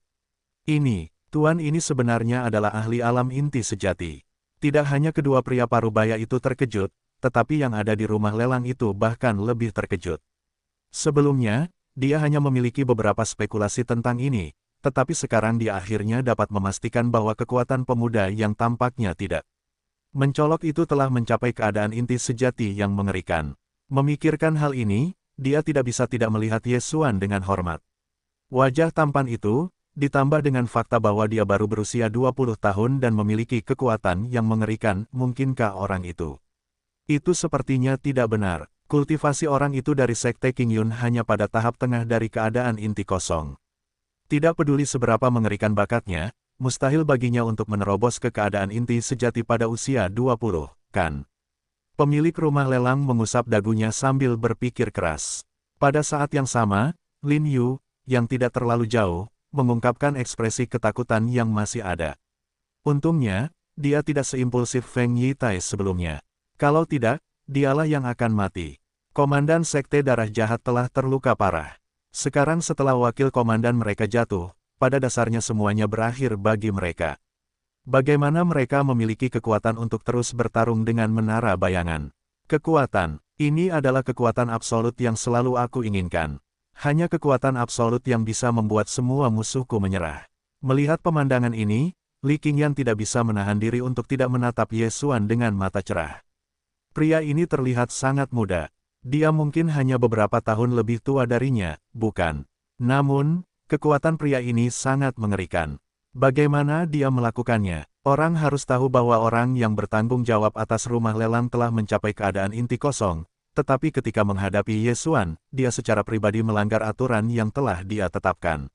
Tuan ini sebenarnya adalah ahli alam inti sejati. Tidak hanya kedua pria parubaya itu terkejut, tetapi yang ada di rumah lelang itu bahkan lebih terkejut. Sebelumnya, dia hanya memiliki beberapa spekulasi tentang ini, tetapi sekarang dia akhirnya dapat memastikan bahwa kekuatan pemuda yang tampaknya tidak mencolok itu telah mencapai keadaan inti sejati yang mengerikan. Memikirkan hal ini, dia tidak bisa tidak melihat Ye Xuan dengan hormat. Wajah tampan itu, ditambah dengan fakta bahwa dia baru berusia 20 tahun dan memiliki kekuatan yang mengerikan, mungkinkah orang itu? Itu sepertinya tidak benar. Kultivasi orang itu dari Sekte Qingyun hanya pada tahap tengah dari keadaan inti kosong. Tidak peduli seberapa mengerikan bakatnya, mustahil baginya untuk menerobos ke keadaan inti sejati pada usia 20, kan? Pemilik rumah lelang mengusap dagunya sambil berpikir keras. Pada saat yang sama, Lin Yu, yang tidak terlalu jauh, mengungkapkan ekspresi ketakutan yang masih ada. Untungnya, dia tidak seimpulsif Feng Yitai sebelumnya. Kalau tidak, dialah yang akan mati. Komandan Sekte Darah Jahat telah terluka parah. Sekarang setelah wakil komandan mereka jatuh, pada dasarnya semuanya berakhir bagi mereka. Bagaimana mereka memiliki kekuatan untuk terus bertarung dengan menara bayangan? Kekuatan, ini adalah kekuatan absolut yang selalu aku inginkan. Hanya kekuatan absolut yang bisa membuat semua musuhku menyerah. Melihat pemandangan ini, Li Qingyan tidak bisa menahan diri untuk tidak menatap Ye Xuan dengan mata cerah. Pria ini terlihat sangat muda. Dia mungkin hanya beberapa tahun lebih tua darinya, bukan? Namun, kekuatan pria ini sangat mengerikan. Bagaimana dia melakukannya? Orang harus tahu bahwa orang yang bertanggung jawab atas rumah lelang telah mencapai keadaan inti kosong, tetapi ketika menghadapi Ye Xuan, dia secara pribadi melanggar aturan yang telah dia tetapkan.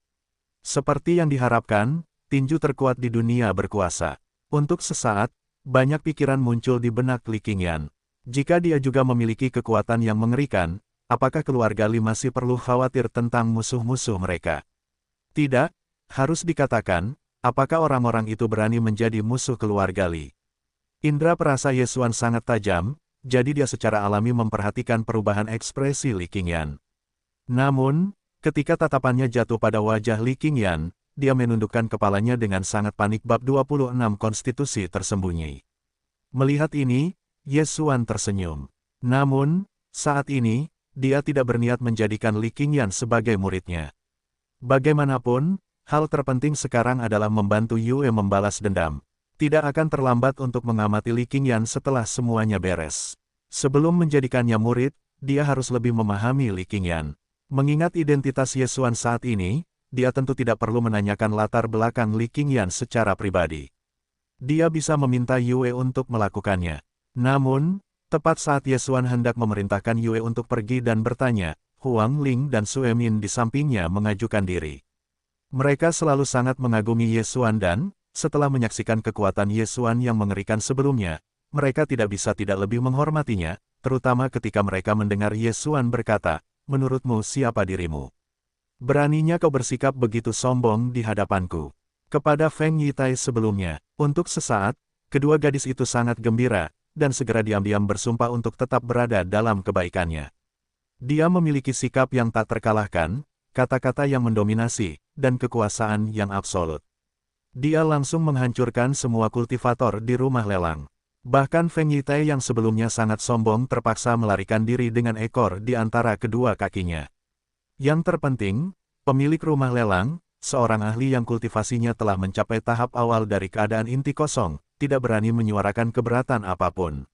Seperti yang diharapkan, tinju terkuat di dunia berkuasa. Untuk sesaat, banyak pikiran muncul di benak Li Qingyan. Jika dia juga memiliki kekuatan yang mengerikan, apakah keluarga Li masih perlu khawatir tentang musuh-musuh mereka? Tidak, harus dikatakan, apakah orang-orang itu berani menjadi musuh keluarga Li? Indra perasa Ye Xuan sangat tajam, jadi dia secara alami memperhatikan perubahan ekspresi Li Qingyan. Namun, ketika tatapannya jatuh pada wajah Li Qingyan, dia menundukkan kepalanya dengan sangat panik. Bab 26 Konstitusi Tersembunyi. Melihat ini, Ye Xuan tersenyum. Namun, saat ini, dia tidak berniat menjadikan Li Qingyan sebagai muridnya. Bagaimanapun, hal terpenting sekarang adalah membantu Yue membalas dendam. Tidak akan terlambat untuk mengamati Li Qingyan setelah semuanya beres. Sebelum menjadikannya murid, dia harus lebih memahami Li Qingyan. Mengingat identitas Ye Xuan saat ini, dia tentu tidak perlu menanyakan latar belakang Li Qingyan secara pribadi. Dia bisa meminta Yue untuk melakukannya. Namun, tepat saat Ye Xuan hendak memerintahkan Yue untuk pergi dan bertanya, Huang Ling dan Sue Min di sampingnya mengajukan diri. Mereka selalu sangat mengagumi Ye Xuan dan, setelah menyaksikan kekuatan Ye Xuan yang mengerikan sebelumnya, mereka tidak bisa tidak lebih menghormatinya, terutama ketika mereka mendengar Ye Xuan berkata, menurutmu siapa dirimu? Beraninya kau bersikap begitu sombong di hadapanku. Kepada Feng Yitai sebelumnya, untuk sesaat, kedua gadis itu sangat gembira, dan segera diam-diam bersumpah untuk tetap berada dalam kebaikannya. Dia memiliki sikap yang tak terkalahkan, kata-kata yang mendominasi, dan kekuasaan yang absolut. Dia langsung menghancurkan semua kultivator di rumah lelang. Bahkan Feng Yitai yang sebelumnya sangat sombong terpaksa melarikan diri dengan ekor di antara kedua kakinya. Yang terpenting, pemilik rumah lelang, seorang ahli yang kultivasinya telah mencapai tahap awal dari keadaan inti kosong, tidak berani menyuarakan keberatan apapun.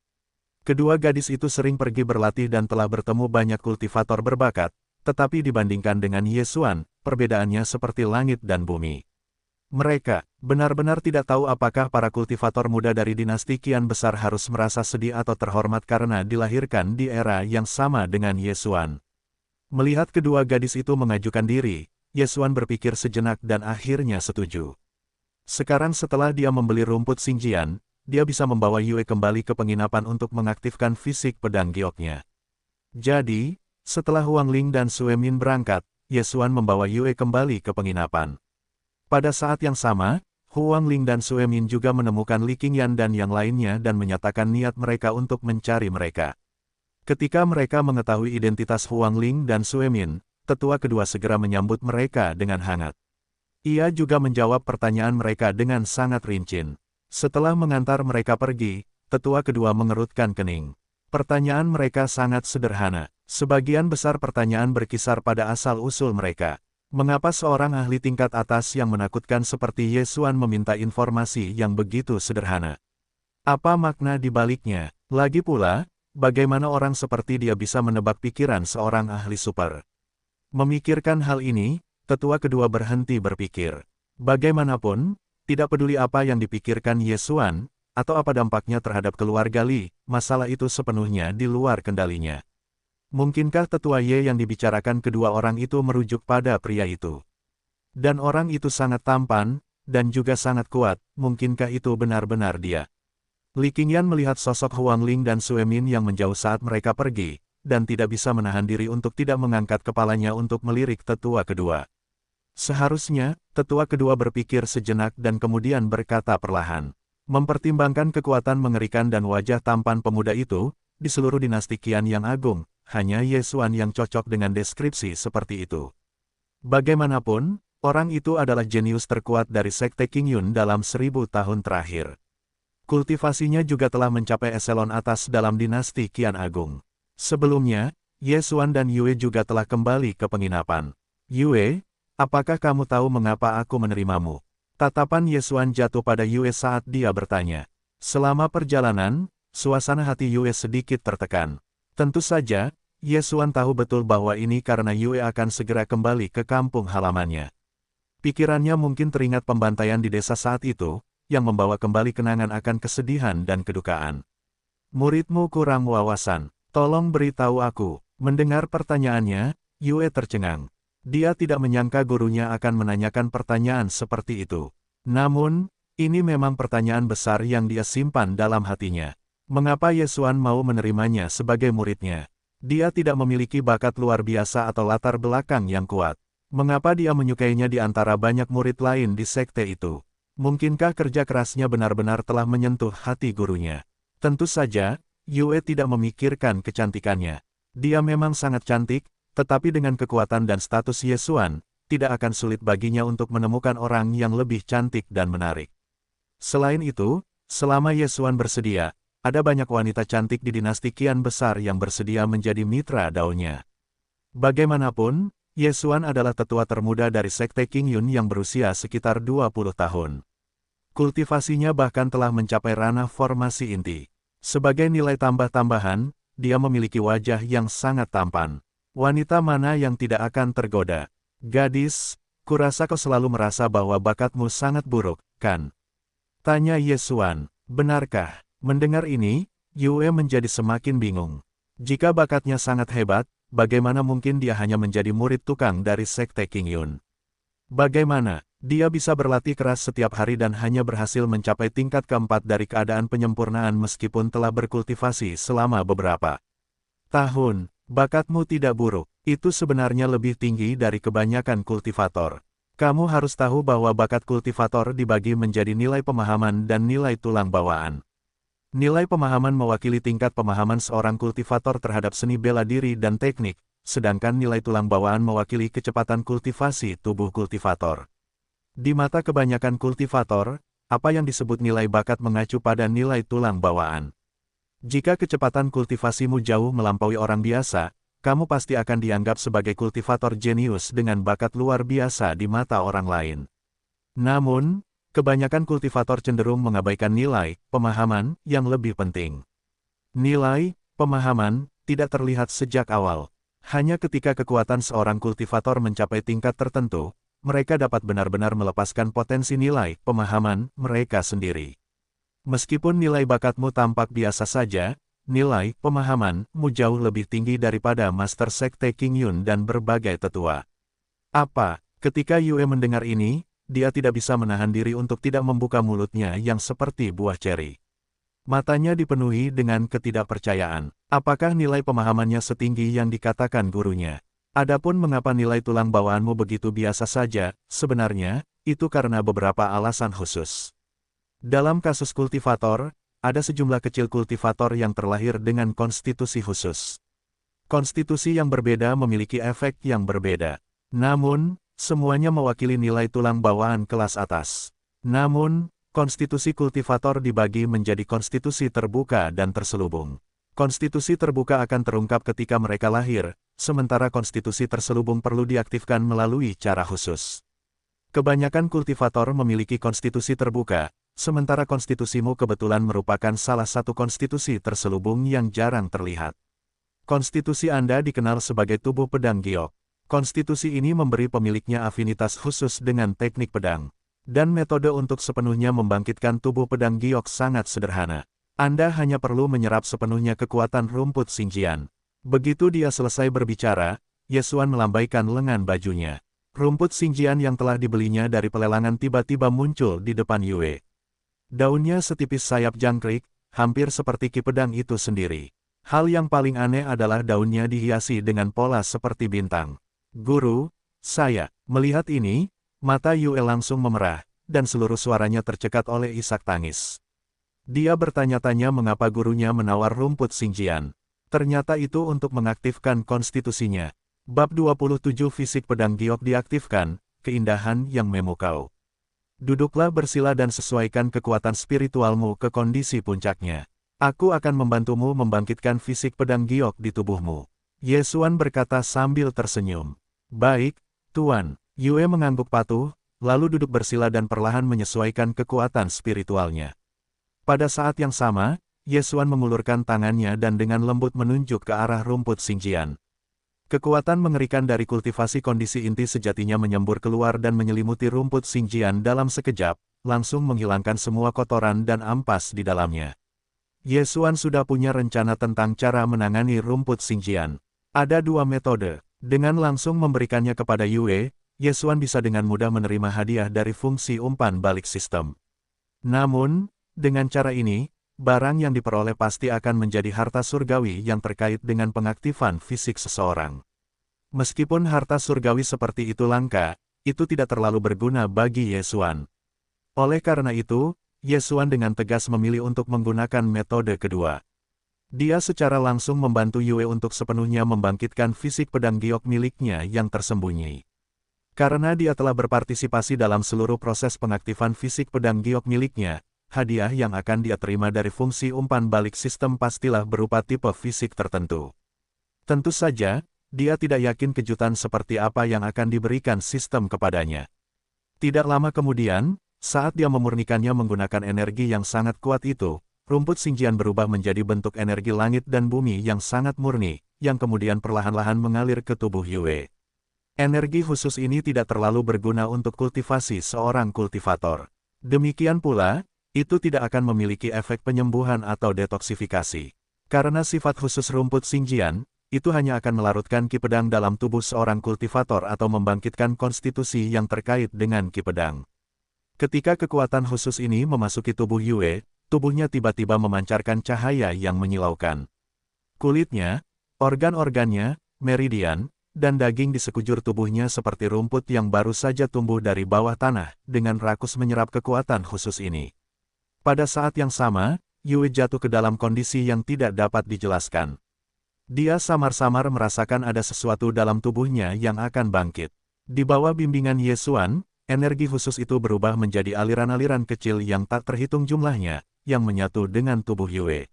Kedua gadis itu sering pergi berlatih dan telah bertemu banyak kultivator berbakat, tetapi dibandingkan dengan Ye Xuan, perbedaannya seperti langit dan bumi. Mereka benar-benar tidak tahu apakah para kultivator muda dari dinasti Qian besar harus merasa sedih atau terhormat karena dilahirkan di era yang sama dengan Ye Xuan. Melihat kedua gadis itu mengajukan diri, Ye Xuan berpikir sejenak dan akhirnya setuju. Sekarang setelah dia membeli rumput Xingjian, dia bisa membawa Yue kembali ke penginapan untuk mengaktifkan fisik pedang gioknya. Jadi, setelah Huang Ling dan Sue Min berangkat, Ye Xuan membawa Yue kembali ke penginapan. Pada saat yang sama, Huang Ling dan Sue Min juga menemukan Li Qingyan dan yang lainnya dan menyatakan niat mereka untuk mencari mereka. Ketika mereka mengetahui identitas Huang Ling dan Sue Min, tetua kedua segera menyambut mereka dengan hangat. Ia juga menjawab pertanyaan mereka dengan sangat rinci. Setelah mengantar mereka pergi, tetua kedua mengerutkan kening. Pertanyaan mereka sangat sederhana. Sebagian besar pertanyaan berkisar pada asal-usul mereka. Mengapa seorang ahli tingkat atas yang menakutkan seperti Ye Xuan meminta informasi yang begitu sederhana? Apa makna di baliknya? Lagi pula, bagaimana orang seperti dia bisa menebak pikiran seorang ahli super? Memikirkan hal ini, tetua kedua berhenti berpikir. Bagaimanapun, tidak peduli apa yang dipikirkan Ye Xuan, atau apa dampaknya terhadap keluarga Li, masalah itu sepenuhnya di luar kendalinya. Mungkinkah tetua Ye yang dibicarakan kedua orang itu merujuk pada pria itu? Dan orang itu sangat tampan, dan juga sangat kuat, mungkinkah itu benar-benar dia? Li Qingyan melihat sosok Huang Ling dan Sue Min yang menjauh saat mereka pergi, dan tidak bisa menahan diri untuk tidak mengangkat kepalanya untuk melirik tetua kedua. Seharusnya, tetua kedua berpikir sejenak dan kemudian berkata perlahan. Mempertimbangkan kekuatan mengerikan dan wajah tampan pemuda itu, di seluruh dinasti Qian yang agung, hanya Ye Xuan yang cocok dengan deskripsi seperti itu. Bagaimanapun, orang itu adalah jenius terkuat dari Sekte Qingyun dalam 1000 tahun terakhir. Kultivasinya juga telah mencapai eselon atas dalam dinasti Qian Agung. Sebelumnya, Ye Xuan dan Yue juga telah kembali ke penginapan. Yue, apakah kamu tahu mengapa aku menerimamu? Tatapan Ye Xuan jatuh pada Yue saat dia bertanya. Selama perjalanan, suasana hati Yue sedikit tertekan. Tentu saja, Ye Xuan tahu betul bahwa ini karena Yue akan segera kembali ke kampung halamannya. Pikirannya mungkin teringat pembantaian di desa saat itu, yang membawa kembali kenangan akan kesedihan dan kedukaan. Muridmu kurang wawasan. Tolong beritahu aku. Mendengar pertanyaannya, Yue tercengang. Dia tidak menyangka gurunya akan menanyakan pertanyaan seperti itu. Namun, ini memang pertanyaan besar yang dia simpan dalam hatinya. Mengapa Ye Xuan mau menerimanya sebagai muridnya? Dia tidak memiliki bakat luar biasa atau latar belakang yang kuat. Mengapa dia menyukainya di antara banyak murid lain di sekte itu? Mungkinkah kerja kerasnya benar-benar telah menyentuh hati gurunya? Tentu saja, Yue tidak memikirkan kecantikannya. Dia memang sangat cantik, tetapi dengan kekuatan dan status Ye Xuan, tidak akan sulit baginya untuk menemukan orang yang lebih cantik dan menarik. Selain itu, selama Ye Xuan bersedia, ada banyak wanita cantik di dinasti Qian besar yang bersedia menjadi mitra daunnya. Bagaimanapun, Ye Xuan adalah tetua termuda dari Sekte Qingyun yang berusia sekitar 20 tahun. Kultivasinya bahkan telah mencapai ranah formasi inti. Sebagai nilai tambah-tambahan, dia memiliki wajah yang sangat tampan. Wanita mana yang tidak akan tergoda? Gadis, kurasa kau selalu merasa bahwa bakatmu sangat buruk, kan? Tanya Ye Xuan. Benarkah? Mendengar ini, Yue menjadi semakin bingung. Jika bakatnya sangat hebat, bagaimana mungkin dia hanya menjadi murid tukang dari Sekte Qingyun? Bagaimana dia bisa berlatih keras setiap hari dan hanya berhasil mencapai tingkat keempat dari keadaan penyempurnaan meskipun telah berkultivasi selama beberapa tahun? Bakatmu tidak buruk, itu sebenarnya lebih tinggi dari kebanyakan kultivator. Kamu harus tahu bahwa bakat kultivator dibagi menjadi nilai pemahaman dan nilai tulang bawaan. Nilai pemahaman mewakili tingkat pemahaman seorang kultivator terhadap seni bela diri dan teknik, sedangkan nilai tulang bawaan mewakili kecepatan kultivasi tubuh kultivator. Di mata kebanyakan kultivator, apa yang disebut nilai bakat mengacu pada nilai tulang bawaan. Jika kecepatan kultivasimu jauh melampaui orang biasa, kamu pasti akan dianggap sebagai kultivator jenius dengan bakat luar biasa di mata orang lain. Namun, kebanyakan kultivator cenderung mengabaikan nilai pemahaman yang lebih penting. Nilai pemahaman tidak terlihat sejak awal. Hanya ketika kekuatan seorang kultivator mencapai tingkat tertentu, mereka dapat benar-benar melepaskan potensi nilai pemahaman mereka sendiri. Meskipun nilai bakatmu tampak biasa saja, nilai pemahamanmu jauh lebih tinggi daripada Master Sekte Qingyun dan berbagai tetua. Apa? Ketika Yue mendengar ini, dia tidak bisa menahan diri untuk tidak membuka mulutnya yang seperti buah ceri. Matanya dipenuhi dengan ketidakpercayaan. Apakah nilai pemahamannya setinggi yang dikatakan gurunya? Adapun mengapa nilai tulang bawaanmu begitu biasa saja, sebenarnya, itu karena beberapa alasan khusus. Dalam kasus kultivator, ada sejumlah kecil kultivator yang terlahir dengan konstitusi khusus. Konstitusi yang berbeda memiliki efek yang berbeda. Namun, semuanya mewakili nilai tulang bawaan kelas atas. Namun, konstitusi kultivator dibagi menjadi konstitusi terbuka dan terselubung. Konstitusi terbuka akan terungkap ketika mereka lahir, sementara konstitusi terselubung perlu diaktifkan melalui cara khusus. Kebanyakan kultivator memiliki konstitusi terbuka, sementara konstitusimu kebetulan merupakan salah satu konstitusi terselubung yang jarang terlihat. Konstitusi Anda dikenal sebagai tubuh pedang giok. Konstitusi ini memberi pemiliknya afinitas khusus dengan teknik pedang. Dan metode untuk sepenuhnya membangkitkan tubuh pedang giok sangat sederhana. Anda hanya perlu menyerap sepenuhnya kekuatan rumput Xingjian. Begitu dia selesai berbicara, Ye Xuan melambaikan lengan bajunya. Rumput Xingjian yang telah dibelinya dari pelelangan tiba-tiba muncul di depan Yue. Daunnya setipis sayap jangkrik, hampir seperti ki pedang itu sendiri. Hal yang paling aneh adalah daunnya dihiasi dengan pola seperti bintang. Guru, saya, melihat ini, mata Yue langsung memerah, dan seluruh suaranya tercekat oleh isak tangis. Dia bertanya-tanya mengapa gurunya menawar rumput Xingjian. Ternyata itu untuk mengaktifkan konstitusinya. Bab 27 Fisik Pedang Giok diaktifkan, keindahan yang memukau. Duduklah bersila dan sesuaikan kekuatan spiritualmu ke kondisi puncaknya. Aku akan membantumu membangkitkan fisik pedang giok di tubuhmu. Ye Xuan berkata sambil tersenyum. Baik, Tuan. Yue mengangguk patuh, lalu duduk bersila dan perlahan menyesuaikan kekuatan spiritualnya. Pada saat yang sama, Ye Xuan mengulurkan tangannya dan dengan lembut menunjuk ke arah rumput Xingjian. Kekuatan mengerikan dari kultivasi kondisi inti sejatinya menyembur keluar dan menyelimuti rumput Xingjian dalam sekejap, langsung menghilangkan semua kotoran dan ampas di dalamnya. Ye Xuan sudah punya rencana tentang cara menangani rumput Xingjian. Ada dua metode. Dengan langsung memberikannya kepada Yue, Ye Xuan bisa dengan mudah menerima hadiah dari fungsi umpan balik sistem. Namun, dengan cara ini, barang yang diperoleh pasti akan menjadi harta surgawi yang terkait dengan pengaktifan fisik seseorang. Meskipun harta surgawi seperti itu langka, itu tidak terlalu berguna bagi Ye Xuan. Oleh karena itu, Ye Xuan dengan tegas memilih untuk menggunakan metode kedua. Dia secara langsung membantu Yue untuk sepenuhnya membangkitkan fisik pedang giok miliknya yang tersembunyi. Karena dia telah berpartisipasi dalam seluruh proses pengaktifan fisik pedang giok miliknya, hadiah yang akan dia terima dari fungsi umpan balik sistem pastilah berupa tipe fisik tertentu. Tentu saja, dia tidak yakin kejutan seperti apa yang akan diberikan sistem kepadanya. Tidak lama kemudian, saat dia memurnikannya menggunakan energi yang sangat kuat itu, rumput Xingjian berubah menjadi bentuk energi langit dan bumi yang sangat murni, yang kemudian perlahan-lahan mengalir ke tubuh Yue. Energi khusus ini tidak terlalu berguna untuk kultivasi seorang kultivator. Demikian pula, itu tidak akan memiliki efek penyembuhan atau detoksifikasi. Karena sifat khusus rumput Xingjian, itu hanya akan melarutkan ki pedang dalam tubuh seorang kultivator atau membangkitkan konstitusi yang terkait dengan ki pedang. Ketika kekuatan khusus ini memasuki tubuh Yue, tubuhnya tiba-tiba memancarkan cahaya yang menyilaukan. Kulitnya, organ-organnya, meridian, dan daging di sekujur tubuhnya seperti rumput yang baru saja tumbuh dari bawah tanah, dengan rakus menyerap kekuatan khusus ini. Pada saat yang sama, Yue jatuh ke dalam kondisi yang tidak dapat dijelaskan. Dia samar-samar merasakan ada sesuatu dalam tubuhnya yang akan bangkit. Di bawah bimbingan Ye Xuan, energi khusus itu berubah menjadi aliran-aliran kecil yang tak terhitung jumlahnya, yang menyatu dengan tubuh Yue.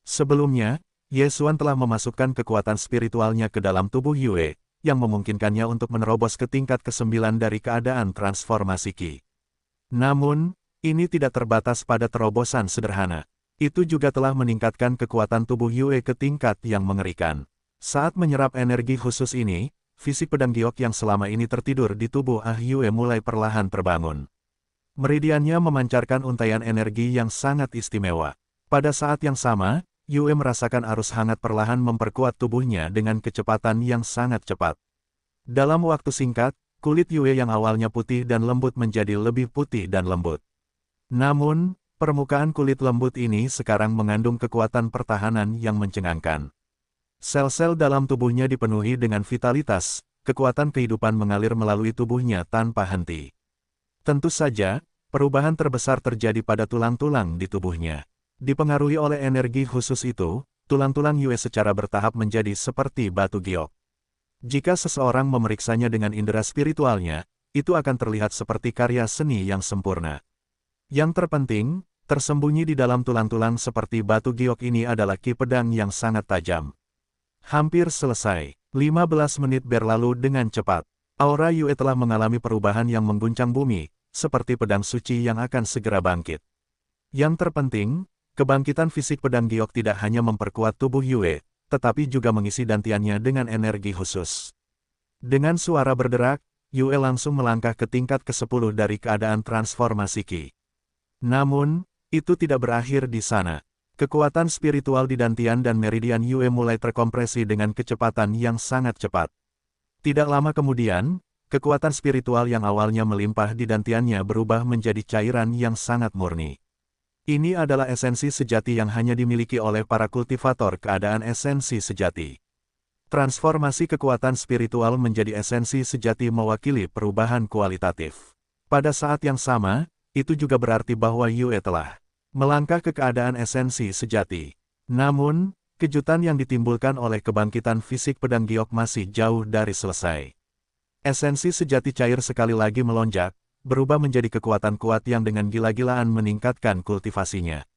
Sebelumnya, Ye Xuan telah memasukkan kekuatan spiritualnya ke dalam tubuh Yue, yang memungkinkannya untuk menerobos ke tingkat ke-9 dari keadaan transformasi Qi. Namun, ini tidak terbatas pada terobosan sederhana. Itu juga telah meningkatkan kekuatan tubuh Yue ke tingkat yang mengerikan. Saat menyerap energi khusus ini, fisik pedang giok yang selama ini tertidur di tubuh Yue mulai perlahan terbangun. Meridiannya memancarkan untaian energi yang sangat istimewa. Pada saat yang sama, Yue merasakan arus hangat perlahan memperkuat tubuhnya dengan kecepatan yang sangat cepat. Dalam waktu singkat, kulit Yue yang awalnya putih dan lembut menjadi lebih putih dan lembut. Namun, permukaan kulit lembut ini sekarang mengandung kekuatan pertahanan yang mencengangkan. Sel-sel dalam tubuhnya dipenuhi dengan vitalitas, kekuatan kehidupan mengalir melalui tubuhnya tanpa henti. Tentu saja, perubahan terbesar terjadi pada tulang-tulang di tubuhnya. Dipengaruhi oleh energi khusus itu, tulang-tulang Yue secara bertahap menjadi seperti batu giok. Jika seseorang memeriksanya dengan indera spiritualnya, itu akan terlihat seperti karya seni yang sempurna. Yang terpenting, tersembunyi di dalam tulang-tulang seperti batu giok ini adalah ki pedang yang sangat tajam. Hampir selesai. 15 menit berlalu dengan cepat. Aura Yue telah mengalami perubahan yang mengguncang bumi, seperti pedang suci yang akan segera bangkit. Yang terpenting, kebangkitan fisik pedang giok tidak hanya memperkuat tubuh Yue, tetapi juga mengisi dantiannya dengan energi khusus. Dengan suara berderak, Yue langsung melangkah ke tingkat ke-10 dari keadaan transformasi Qi. Namun, itu tidak berakhir di sana. Kekuatan spiritual di dantian dan meridian Yue mulai terkompresi dengan kecepatan yang sangat cepat. Tidak lama kemudian, kekuatan spiritual yang awalnya melimpah di dantiannya berubah menjadi cairan yang sangat murni. Ini adalah esensi sejati yang hanya dimiliki oleh para kultivator keadaan esensi sejati. Transformasi kekuatan spiritual menjadi esensi sejati mewakili perubahan kualitatif. Pada saat yang sama, itu juga berarti bahwa Yue telah melangkah ke keadaan esensi sejati. Namun, kejutan yang ditimbulkan oleh kebangkitan fisik pedang giok masih jauh dari selesai. Esensi sejati cair sekali lagi melonjak, berubah menjadi kekuatan kuat yang dengan gila-gilaan meningkatkan kultivasinya.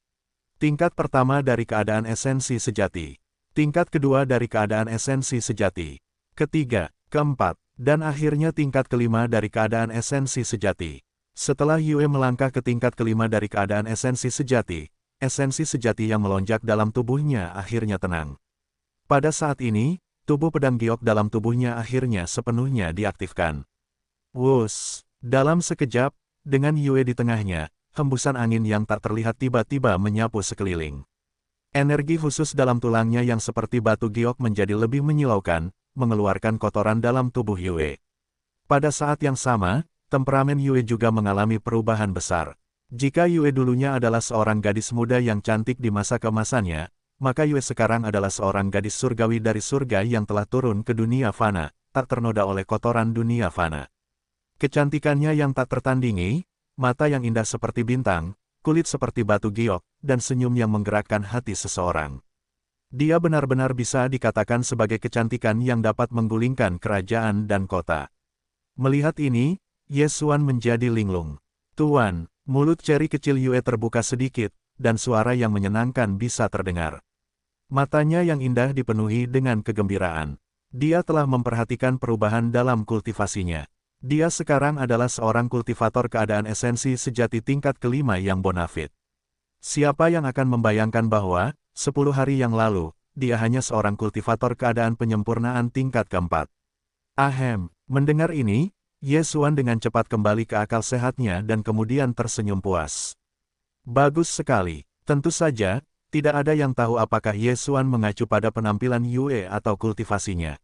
Tingkat pertama dari keadaan esensi sejati. Tingkat kedua dari keadaan esensi sejati. Ketiga, keempat, dan akhirnya tingkat kelima dari keadaan esensi sejati. Setelah Yue melangkah ke tingkat kelima dari keadaan esensi sejati yang melonjak dalam tubuhnya akhirnya tenang. Pada saat ini, tubuh pedang giok dalam tubuhnya akhirnya sepenuhnya diaktifkan. Wuss! Dalam sekejap, dengan Yue di tengahnya, hembusan angin yang tak terlihat tiba-tiba menyapu sekeliling. Energi khusus dalam tulangnya yang seperti batu giok menjadi lebih menyilaukan, mengeluarkan kotoran dalam tubuh Yue. Pada saat yang sama, temperamen Yue juga mengalami perubahan besar. Jika Yue dulunya adalah seorang gadis muda yang cantik di masa keemasannya, maka Yue sekarang adalah seorang gadis surgawi dari surga yang telah turun ke dunia fana, tak ternoda oleh kotoran dunia fana. Kecantikannya yang tak tertandingi, mata yang indah seperti bintang, kulit seperti batu giok, dan senyum yang menggerakkan hati seseorang. Dia benar-benar bisa dikatakan sebagai kecantikan yang dapat menggulingkan kerajaan dan kota. Melihat ini, Ye Xuan menjadi linglung. Tuan, mulut ceri kecil Yue terbuka sedikit, dan suara yang menyenangkan bisa terdengar. Matanya yang indah dipenuhi dengan kegembiraan. Dia telah memperhatikan perubahan dalam kultivasinya. Dia sekarang adalah seorang kultivator keadaan esensi sejati tingkat kelima yang bonafit. Siapa yang akan membayangkan bahwa, 10 hari yang lalu, dia hanya seorang kultivator keadaan penyempurnaan tingkat keempat. Ahem, mendengar ini, Ye Xuan dengan cepat kembali ke akal sehatnya dan kemudian tersenyum puas. Bagus sekali, tentu saja, tidak ada yang tahu apakah Ye Xuan mengacu pada penampilan Yue atau kultivasinya.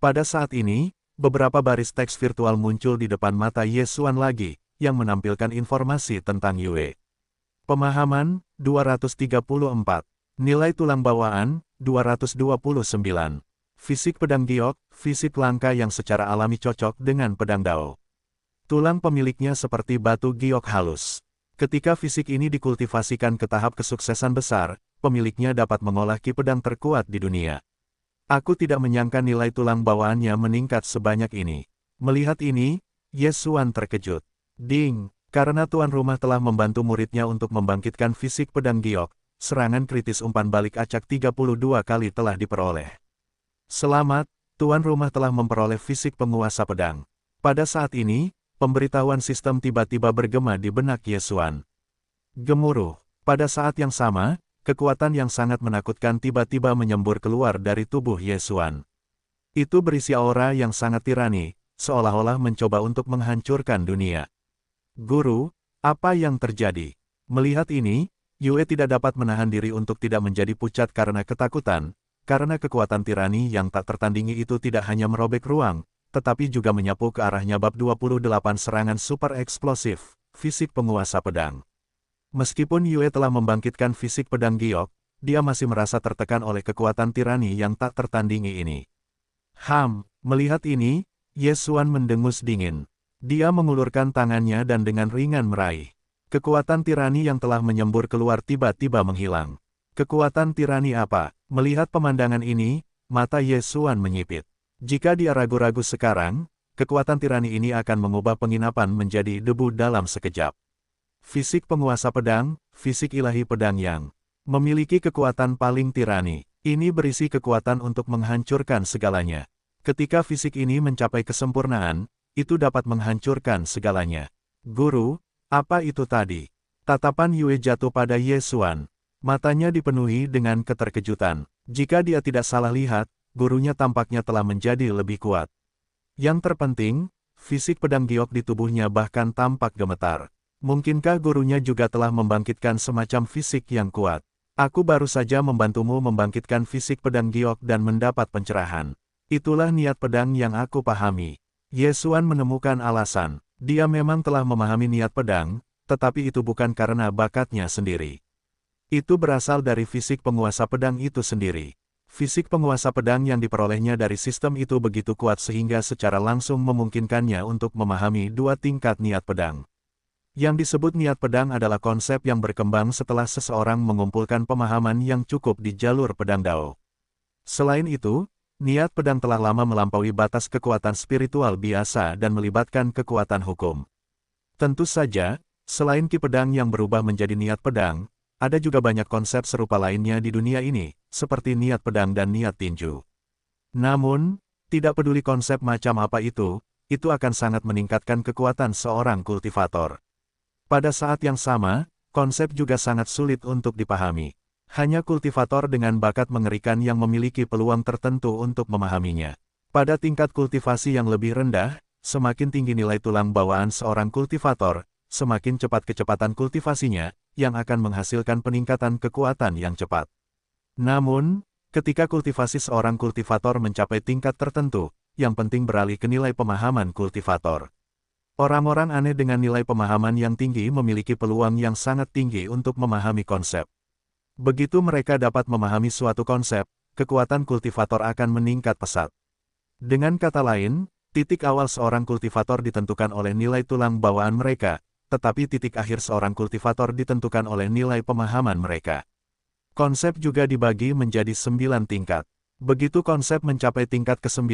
Pada saat ini, beberapa baris teks virtual muncul di depan mata Ye Xuan lagi, yang menampilkan informasi tentang Yue. Pemahaman, 234. Nilai tulang bawaan, 229. Fisik pedang giok, fisik langka yang secara alami cocok dengan pedang dao. Tulang pemiliknya seperti batu giok halus. Ketika fisik ini dikultivasikan ke tahap kesuksesan besar, pemiliknya dapat mengolah ki pedang terkuat di dunia. Aku tidak menyangka nilai tulang bawaannya meningkat sebanyak ini. Melihat ini, Ye Xuan terkejut. Ding, karena tuan rumah telah membantu muridnya untuk membangkitkan fisik pedang giok, serangan kritis umpan balik acak 32 kali telah diperoleh. Selamat, tuan rumah telah memperoleh fisik penguasa pedang. Pada saat ini, pemberitahuan sistem tiba-tiba bergema di benak Ye Xuan. Gemuruh. Pada saat yang sama, kekuatan yang sangat menakutkan tiba-tiba menyembur keluar dari tubuh Ye Xuan. Itu berisi aura yang sangat tirani, seolah-olah mencoba untuk menghancurkan dunia. Guru, apa yang terjadi? Melihat ini, Yue tidak dapat menahan diri untuk tidak menjadi pucat karena ketakutan, karena kekuatan tirani yang tak tertandingi itu tidak hanya merobek ruang, tetapi juga menyapu ke arahnya bab 28 serangan super eksplosif, fisik penguasa pedang. Meskipun Yue telah membangkitkan fisik pedang giok, dia masih merasa tertekan oleh kekuatan tirani yang tak tertandingi ini. Melihat ini, Ye Xuan mendengus dingin. Dia mengulurkan tangannya dan dengan ringan meraih. Kekuatan tirani yang telah menyembur keluar tiba-tiba menghilang. Kekuatan tirani apa? Melihat pemandangan ini, mata Ye Xuan menyipit. Jika dia ragu-ragu sekarang, kekuatan tirani ini akan mengubah penginapan menjadi debu dalam sekejap. Fisik penguasa pedang, fisik ilahi pedang yang memiliki kekuatan paling tirani. Ini berisi kekuatan untuk menghancurkan segalanya. Ketika fisik ini mencapai kesempurnaan, itu dapat menghancurkan segalanya. Guru, apa itu tadi? Tatapan Yue jatuh pada Ye Xuan. Matanya dipenuhi dengan keterkejutan. Jika dia tidak salah lihat, gurunya tampaknya telah menjadi lebih kuat. Yang terpenting, fisik pedang giok di tubuhnya bahkan tampak gemetar. Mungkinkah gurunya juga telah membangkitkan semacam fisik yang kuat? Aku baru saja membantumu membangkitkan fisik pedang giok dan mendapat pencerahan. Itulah niat pedang yang aku pahami. Ye Xuan menemukan alasan. Dia memang telah memahami niat pedang, tetapi itu bukan karena bakatnya sendiri. Itu berasal dari fisik penguasa pedang itu sendiri. Fisik penguasa pedang yang diperolehnya dari sistem itu begitu kuat sehingga secara langsung memungkinkannya untuk memahami dua tingkat niat pedang. Yang disebut niat pedang adalah konsep yang berkembang setelah seseorang mengumpulkan pemahaman yang cukup di jalur pedang Dao. Selain itu, niat pedang telah lama melampaui batas kekuatan spiritual biasa dan melibatkan kekuatan hukum. Tentu saja, selain ki pedang yang berubah menjadi niat pedang, ada juga banyak konsep serupa lainnya di dunia ini, seperti niat pedang dan niat tinju. Namun, tidak peduli konsep macam apa itu akan sangat meningkatkan kekuatan seorang kultivator. Pada saat yang sama, konsep juga sangat sulit untuk dipahami. Hanya kultivator dengan bakat mengerikan yang memiliki peluang tertentu untuk memahaminya. Pada tingkat kultivasi yang lebih rendah, semakin tinggi nilai tulang bawaan seorang kultivator, semakin cepat kecepatan kultivasinya, yang akan menghasilkan peningkatan kekuatan yang cepat. Namun, ketika kultivasi seorang kultivator mencapai tingkat tertentu, yang penting beralih ke nilai pemahaman kultivator. Orang-orang aneh dengan nilai pemahaman yang tinggi memiliki peluang yang sangat tinggi untuk memahami konsep. Begitu mereka dapat memahami suatu konsep, kekuatan kultivator akan meningkat pesat. Dengan kata lain, titik awal seorang kultivator ditentukan oleh nilai tulang bawaan mereka, tetapi titik akhir seorang kultivator ditentukan oleh nilai pemahaman mereka. Konsep juga dibagi menjadi 9 tingkat. Begitu konsep mencapai tingkat ke-9,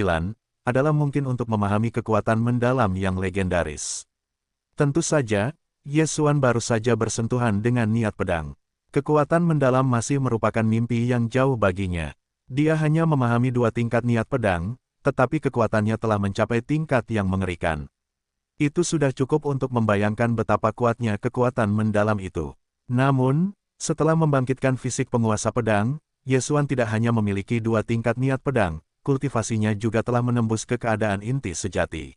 adalah mungkin untuk memahami kekuatan mendalam yang legendaris. Tentu saja, Ye Xuan baru saja bersentuhan dengan niat pedang. Kekuatan mendalam masih merupakan mimpi yang jauh baginya. Dia hanya memahami 2 tingkat niat pedang, tetapi kekuatannya telah mencapai tingkat yang mengerikan. Itu sudah cukup untuk membayangkan betapa kuatnya kekuatan mendalam itu. Namun, setelah membangkitkan fisik penguasa pedang, Ye Xuan tidak hanya memiliki 2 tingkat niat pedang, kultivasinya juga telah menembus ke keadaan inti sejati.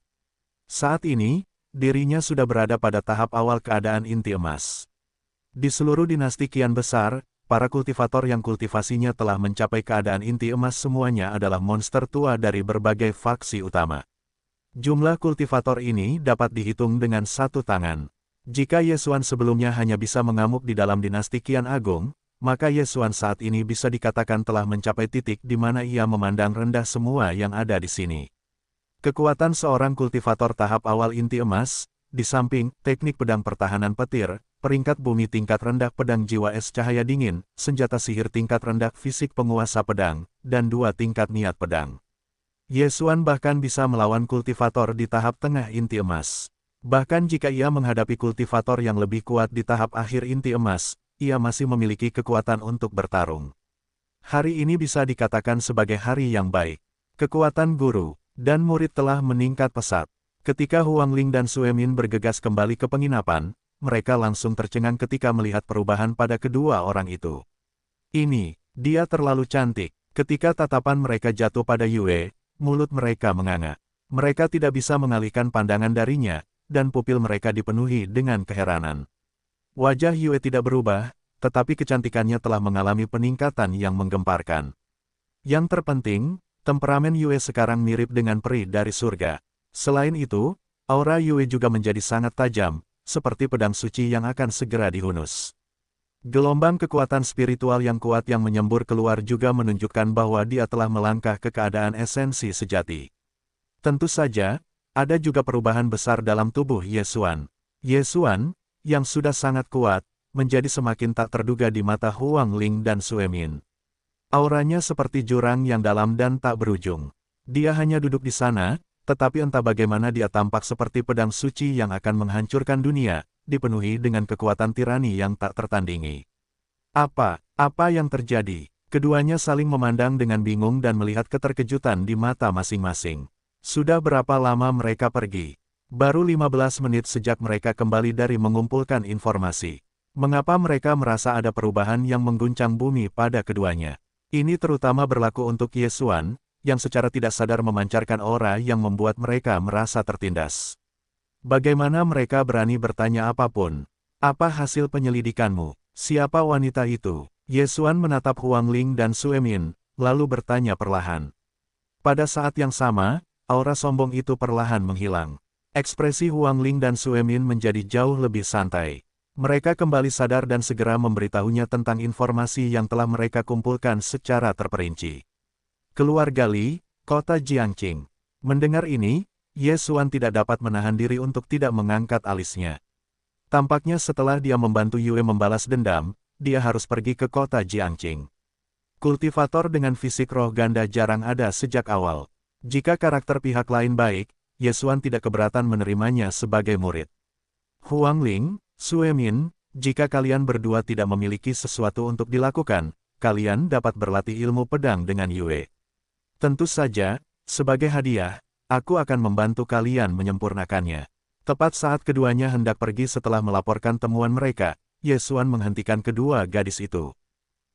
Saat ini, dirinya sudah berada pada tahap awal keadaan inti emas. Di seluruh dinasti kian besar, para kultivator yang kultivasinya telah mencapai keadaan inti emas semuanya adalah monster tua dari berbagai faksi utama. Jumlah kultivator ini dapat dihitung dengan satu tangan. Jika Ye Xuan sebelumnya hanya bisa mengamuk di dalam dinasti Qian Agung, maka Ye Xuan saat ini bisa dikatakan telah mencapai titik di mana ia memandang rendah semua yang ada di sini. Kekuatan seorang kultivator tahap awal inti emas, di samping teknik pedang pertahanan petir, peringkat bumi tingkat rendah pedang jiwa es cahaya dingin, senjata sihir tingkat rendah fisik penguasa pedang, dan 2 tingkat niat pedang. Ye Xuan bahkan bisa melawan kultivator di tahap tengah inti emas. Bahkan jika ia menghadapi kultivator yang lebih kuat di tahap akhir inti emas, ia masih memiliki kekuatan untuk bertarung. Hari ini bisa dikatakan sebagai hari yang baik. Kekuatan guru dan murid telah meningkat pesat. Ketika Huang Ling dan Sue Min bergegas kembali ke penginapan, mereka langsung tercengang ketika melihat perubahan pada kedua orang itu. Dia terlalu cantik. Ketika tatapan mereka jatuh pada Yue, mulut mereka menganga. Mereka tidak bisa mengalihkan pandangan darinya, dan pupil mereka dipenuhi dengan keheranan. Wajah Yue tidak berubah, tetapi kecantikannya telah mengalami peningkatan yang menggemparkan. Yang terpenting, temperamen Yue sekarang mirip dengan peri dari surga. Selain itu, aura Yue juga menjadi sangat tajam, seperti pedang suci yang akan segera dihunus. Gelombang kekuatan spiritual yang kuat yang menyembur keluar juga menunjukkan bahwa dia telah melangkah ke keadaan esensi sejati. Tentu saja, ada juga perubahan besar dalam tubuh Ye Xuan. Ye Xuan, yang sudah sangat kuat, menjadi semakin tak terduga di mata Huang Ling dan Sue Min. Auranya seperti jurang yang dalam dan tak berujung. Dia hanya duduk di sana, tetapi entah bagaimana dia tampak seperti pedang suci yang akan menghancurkan dunia, dipenuhi dengan kekuatan tirani yang tak tertandingi. Apa yang terjadi? Keduanya saling memandang dengan bingung dan melihat keterkejutan di mata masing-masing. Sudah berapa lama mereka pergi? Baru 15 menit sejak mereka kembali dari mengumpulkan informasi. Mengapa mereka merasa ada perubahan yang mengguncang bumi pada keduanya? Ini terutama berlaku untuk Ye Xuan, yang secara tidak sadar memancarkan aura yang membuat mereka merasa tertindas. Bagaimana mereka berani bertanya apapun? Apa hasil penyelidikanmu? Siapa wanita itu? Ye Xuan menatap Huang Ling dan Sue Min, lalu bertanya perlahan. Pada saat yang sama, aura sombong itu perlahan menghilang. Ekspresi Huang Ling dan Sue Min menjadi jauh lebih santai. Mereka kembali sadar dan segera memberitahunya tentang informasi yang telah mereka kumpulkan secara terperinci. Keluarga Li, kota Jiangqing. Mendengar ini, Ye Xuan tidak dapat menahan diri untuk tidak mengangkat alisnya. Tampaknya setelah dia membantu Yue membalas dendam, dia harus pergi ke kota Jiangqing. Kultivator dengan fisik roh ganda jarang ada sejak awal. Jika karakter pihak lain baik, Ye Xuan tidak keberatan menerimanya sebagai murid. Huang Ling, Sue Min, jika kalian berdua tidak memiliki sesuatu untuk dilakukan, kalian dapat berlatih ilmu pedang dengan Yue. Tentu saja, sebagai hadiah, aku akan membantu kalian menyempurnakannya. Tepat saat keduanya hendak pergi setelah melaporkan temuan mereka, Ye Xuan menghentikan kedua gadis itu.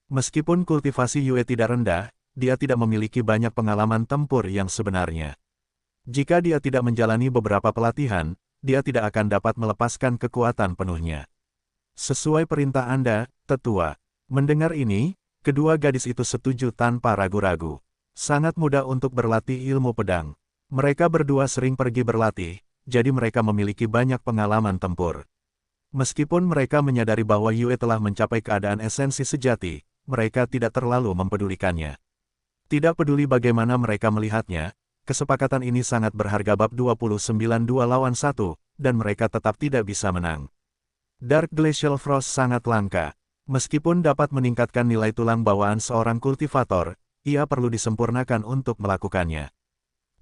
Meskipun kultivasi Yue tidak rendah, dia tidak memiliki banyak pengalaman tempur yang sebenarnya. Jika dia tidak menjalani beberapa pelatihan, dia tidak akan dapat melepaskan kekuatan penuhnya. Sesuai perintah Anda, tetua. Mendengar ini, kedua gadis itu setuju tanpa ragu-ragu. Sangat mudah untuk berlatih ilmu pedang. Mereka berdua sering pergi berlatih, jadi mereka memiliki banyak pengalaman tempur. Meskipun mereka menyadari bahwa Yue telah mencapai keadaan esensi sejati, mereka tidak terlalu mempedulikannya. Tidak peduli bagaimana mereka melihatnya, kesepakatan ini sangat berharga. Bab 29 2 lawan 1, dan mereka tetap tidak bisa menang. Dark Glacial Frost sangat langka. Meskipun dapat meningkatkan nilai tulang bawaan seorang kultivator, ia perlu disempurnakan untuk melakukannya.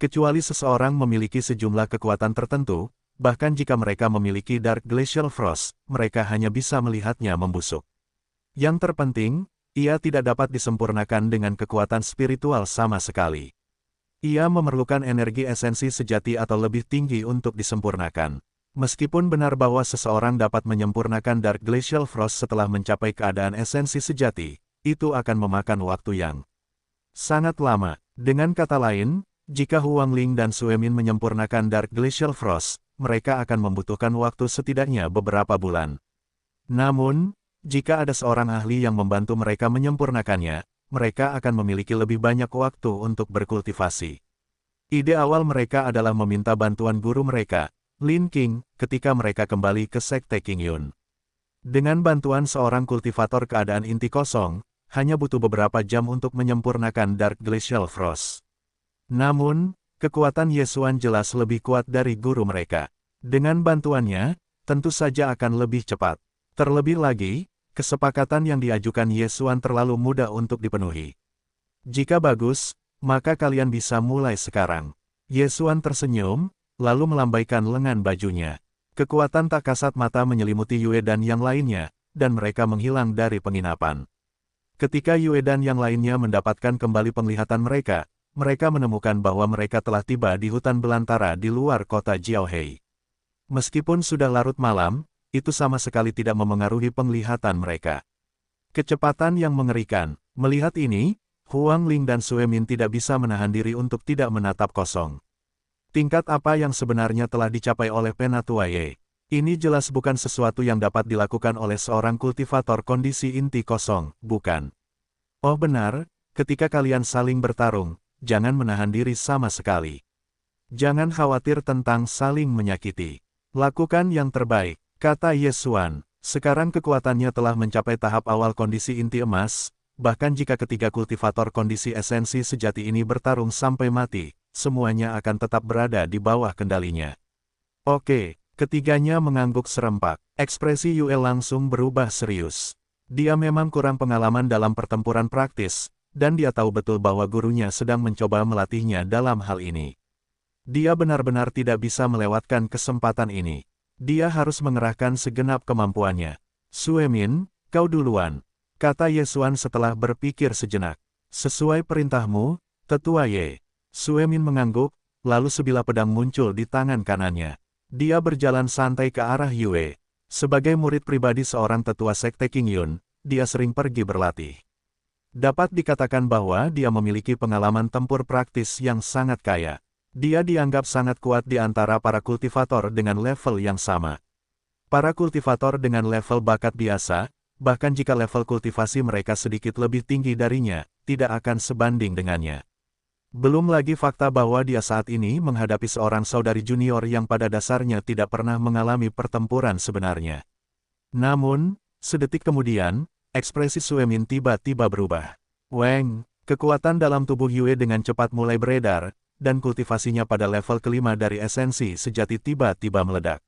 Kecuali seseorang memiliki sejumlah kekuatan tertentu, bahkan jika mereka memiliki Dark Glacial Frost, mereka hanya bisa melihatnya membusuk. Yang terpenting, ia tidak dapat disempurnakan dengan kekuatan spiritual sama sekali. Ia memerlukan energi esensi sejati atau lebih tinggi untuk disempurnakan. Meskipun benar bahwa seseorang dapat menyempurnakan Dark Glacial Frost setelah mencapai keadaan esensi sejati, itu akan memakan waktu yang sangat lama. Dengan kata lain, jika Huang Ling dan Sue Min menyempurnakan Dark Glacial Frost, mereka akan membutuhkan waktu setidaknya beberapa bulan. Namun, jika ada seorang ahli yang membantu mereka menyempurnakannya, mereka akan memiliki lebih banyak waktu untuk berkultivasi. Ide awal mereka adalah meminta bantuan guru mereka, Lin Qing, ketika mereka kembali ke Sekte Qingyun. Dengan bantuan seorang kultivator keadaan inti kosong, hanya butuh beberapa jam untuk menyempurnakan Dark Glacial Frost. Namun, kekuatan Ye Xuan jelas lebih kuat dari guru mereka. Dengan bantuannya, tentu saja akan lebih cepat. Terlebih lagi, kesepakatan yang diajukan Ye Xuan terlalu mudah untuk dipenuhi. Jika bagus, maka kalian bisa mulai sekarang. Ye Xuan tersenyum, lalu melambaikan lengan bajunya. Kekuatan tak kasat mata menyelimuti Yue dan yang lainnya, dan mereka menghilang dari penginapan. Ketika Yue dan yang lainnya mendapatkan kembali penglihatan mereka, mereka menemukan bahwa mereka telah tiba di hutan belantara di luar kota Jiaohei. Meskipun sudah larut malam, itu sama sekali tidak memengaruhi penglihatan mereka. Kecepatan yang mengerikan. Melihat ini, Huang Ling dan Sue Min tidak bisa menahan diri untuk tidak menatap kosong. Tingkat apa yang sebenarnya telah dicapai oleh Penatua Ye? Ini jelas bukan sesuatu yang dapat dilakukan oleh seorang kultivator kondisi inti kosong, bukan? Oh benar, ketika kalian saling bertarung, jangan menahan diri sama sekali. Jangan khawatir tentang saling menyakiti. Lakukan yang terbaik. Kata Ye Xuan, sekarang kekuatannya telah mencapai tahap awal kondisi inti emas, bahkan jika ketiga kultivator kondisi esensi sejati ini bertarung sampai mati, semuanya akan tetap berada di bawah kendalinya. Oke, ketiganya mengangguk serempak. Ekspresi Yue langsung berubah serius. Dia memang kurang pengalaman dalam pertempuran praktis, dan dia tahu betul bahwa gurunya sedang mencoba melatihnya dalam hal ini. Dia benar-benar tidak bisa melewatkan kesempatan ini. Dia harus mengerahkan segenap kemampuannya. Sue Min, kau duluan, kata Ye Xuan setelah berpikir sejenak. Sesuai perintahmu, tetua Ye. Sue Min mengangguk, lalu sebilah pedang muncul di tangan kanannya. Dia berjalan santai ke arah Yue. Sebagai murid pribadi seorang tetua Sekte Qingyun, dia sering pergi berlatih. Dapat dikatakan bahwa dia memiliki pengalaman tempur praktis yang sangat kaya. Dia dianggap sangat kuat di antara para kultivator dengan level yang sama. Para kultivator dengan level bakat biasa, bahkan jika level kultivasi mereka sedikit lebih tinggi darinya, tidak akan sebanding dengannya. Belum lagi fakta bahwa dia saat ini menghadapi seorang saudari junior yang pada dasarnya tidak pernah mengalami pertempuran sebenarnya. Namun, sedetik kemudian, ekspresi Suemin tiba-tiba berubah. Weng, kekuatan dalam tubuh Yue dengan cepat mulai beredar, dan kultivasinya pada level kelima dari esensi sejati tiba-tiba meledak.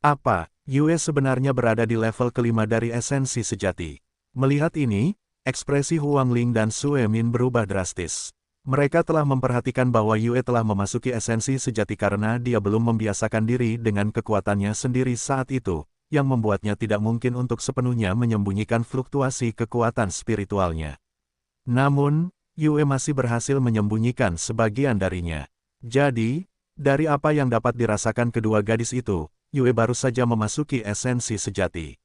Apa, Yue sebenarnya berada di level kelima dari esensi sejati? Melihat ini, ekspresi Huang Ling dan Sue Min berubah drastis. Mereka telah memperhatikan bahwa Yue telah memasuki esensi sejati karena dia belum membiasakan diri dengan kekuatannya sendiri saat itu, yang membuatnya tidak mungkin untuk sepenuhnya menyembunyikan fluktuasi kekuatan spiritualnya. Namun, Yue masih berhasil menyembunyikan sebagian darinya. Jadi, dari apa yang dapat dirasakan kedua gadis itu, Yue baru saja memasuki esensi sejati.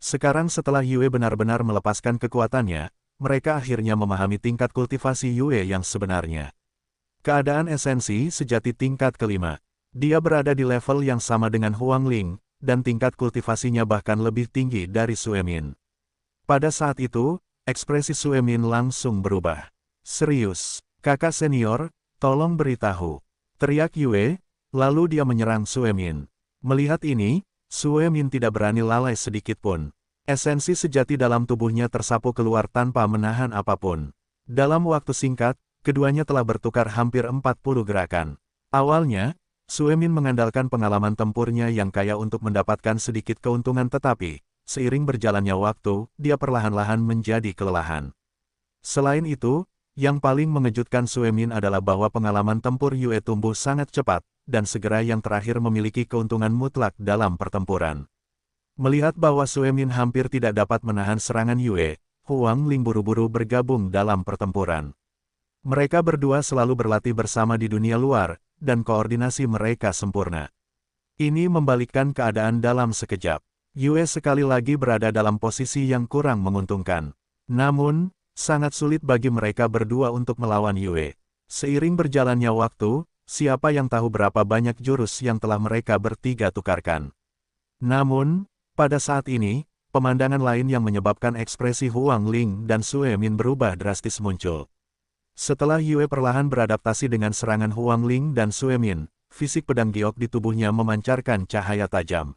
Sekarang setelah Yue benar-benar melepaskan kekuatannya, mereka akhirnya memahami tingkat kultivasi Yue yang sebenarnya. Keadaan esensi sejati tingkat kelima. Dia berada di level yang sama dengan Huang Ling, dan tingkat kultivasinya bahkan lebih tinggi dari Sue Min. Pada saat itu, ekspresi Sue Min langsung berubah. Serius, kakak senior, tolong beritahu. Teriak Yue, lalu dia menyerang Sue Min. Melihat ini, Sue Min tidak berani lalai sedikitpun. Esensi sejati dalam tubuhnya tersapu keluar tanpa menahan apapun. Dalam waktu singkat, keduanya telah bertukar hampir 40 gerakan. Awalnya, Sue Min mengandalkan pengalaman tempurnya yang kaya untuk mendapatkan sedikit keuntungan tetapi, seiring berjalannya waktu, dia perlahan-lahan menjadi kelelahan. Selain itu, yang paling mengejutkan Sue Min adalah bahwa pengalaman tempur Yue tumbuh sangat cepat, dan segera yang terakhir memiliki keuntungan mutlak dalam pertempuran. Melihat bahwa Sue Min hampir tidak dapat menahan serangan Yue, Huang Ling buru-buru bergabung dalam pertempuran. Mereka berdua selalu berlatih bersama di dunia luar, dan koordinasi mereka sempurna. Ini membalikkan keadaan dalam sekejap. Yue sekali lagi berada dalam posisi yang kurang menguntungkan. Namun, sangat sulit bagi mereka berdua untuk melawan Yue. Seiring berjalannya waktu, siapa yang tahu berapa banyak jurus yang telah mereka bertiga tukarkan. Namun, pada saat ini, pemandangan lain yang menyebabkan ekspresi Huang Ling dan Sue Min berubah drastis muncul. Setelah Yue perlahan beradaptasi dengan serangan Huang Ling dan Sue Min, fisik pedang giok di tubuhnya memancarkan cahaya tajam.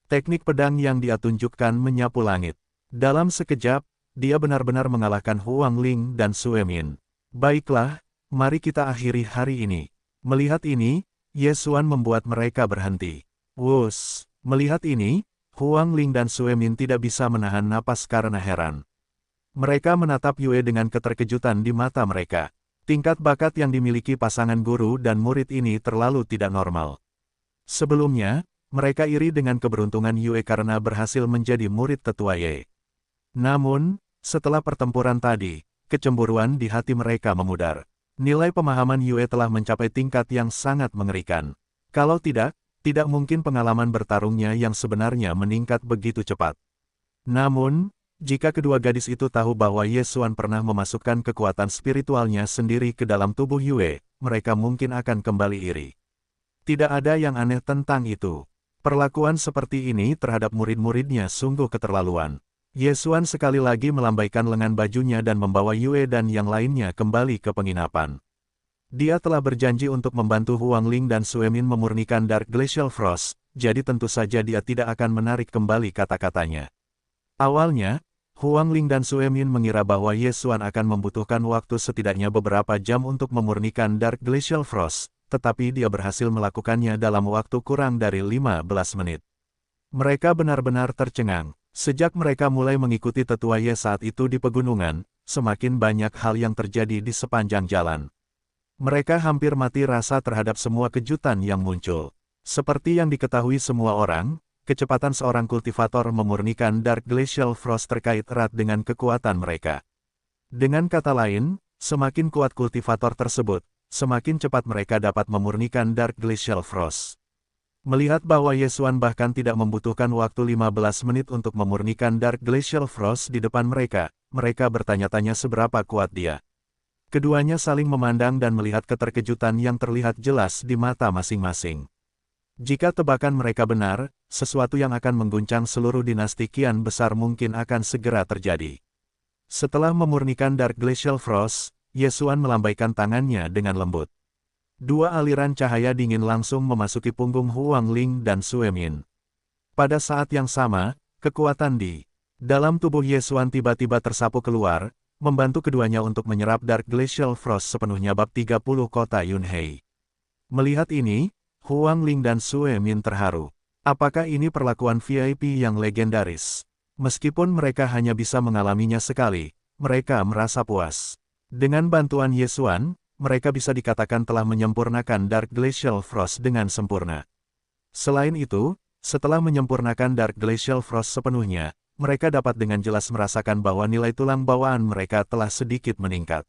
Teknik pedang yang dia tunjukkan menyapu langit. Dalam sekejap, dia benar-benar mengalahkan Huang Ling dan Sue Min. Baiklah, mari kita akhiri hari ini. Melihat ini, Ye Xuan membuat mereka berhenti. Wus, melihat ini, Huang Ling dan Sue Min tidak bisa menahan napas karena heran. Mereka menatap Yue dengan keterkejutan di mata mereka. Tingkat bakat yang dimiliki pasangan guru dan murid ini terlalu tidak normal. Sebelumnya, mereka iri dengan keberuntungan Yue karena berhasil menjadi murid tetua Ye. Namun, setelah pertempuran tadi, kecemburuan di hati mereka memudar. Nilai pemahaman Yue telah mencapai tingkat yang sangat mengerikan. Kalau tidak mungkin pengalaman bertarungnya yang sebenarnya meningkat begitu cepat. Namun, jika kedua gadis itu tahu bahwa Ye Xuan pernah memasukkan kekuatan spiritualnya sendiri ke dalam tubuh Yue, mereka mungkin akan kembali iri. Tidak ada yang aneh tentang itu. Perlakuan seperti ini terhadap murid-muridnya sungguh keterlaluan. Ye Xuan sekali lagi melambaikan lengan bajunya dan membawa Yue dan yang lainnya kembali ke penginapan. Dia telah berjanji untuk membantu Huang Ling dan Sue Min memurnikan Dark Glacial Frost, jadi tentu saja dia tidak akan menarik kembali kata-katanya. Awalnya, Huang Ling dan Sue Min mengira bahwa Ye Xuan akan membutuhkan waktu setidaknya beberapa jam untuk memurnikan Dark Glacial Frost, tetapi dia berhasil melakukannya dalam waktu kurang dari 15 menit. Mereka benar-benar tercengang. Sejak mereka mulai mengikuti tetua Ye saat itu di pegunungan, semakin banyak hal yang terjadi di sepanjang jalan. Mereka hampir mati rasa terhadap semua kejutan yang muncul. Seperti yang diketahui semua orang, kecepatan seorang kultivator memurnikan Dark Glacial Frost terkait erat dengan kekuatan mereka. Dengan kata lain, semakin kuat kultivator tersebut, semakin cepat mereka dapat memurnikan Dark Glacial Frost. Melihat bahwa Ye Xuan bahkan tidak membutuhkan waktu 15 menit untuk memurnikan Dark Glacial Frost di depan mereka, mereka bertanya-tanya seberapa kuat dia. Keduanya saling memandang dan melihat keterkejutan yang terlihat jelas di mata masing-masing. Jika tebakan mereka benar, sesuatu yang akan mengguncang seluruh dinasti kian besar mungkin akan segera terjadi. Setelah memurnikan Dark Glacial Frost, Ye Xuan melambaikan tangannya dengan lembut. Dua aliran cahaya dingin langsung memasuki punggung Huang Ling dan Sue Min. Pada saat yang sama, Kekuatan di dalam tubuh Ye Xuan tiba-tiba tersapu keluar, membantu keduanya untuk menyerap Dark Glacial Frost sepenuhnya. Bab 30 Kota Yunhei. Melihat ini, Huang Ling dan Sue Min terharu. Apakah ini perlakuan VIP yang legendaris? Meskipun mereka hanya bisa mengalaminya sekali, mereka merasa puas. Dengan bantuan Ye Xuan, mereka bisa dikatakan telah menyempurnakan Dark Glacial Frost dengan sempurna. Selain itu, setelah menyempurnakan Dark Glacial Frost sepenuhnya, mereka dapat dengan jelas merasakan bahwa nilai tulang bawaan mereka telah sedikit meningkat.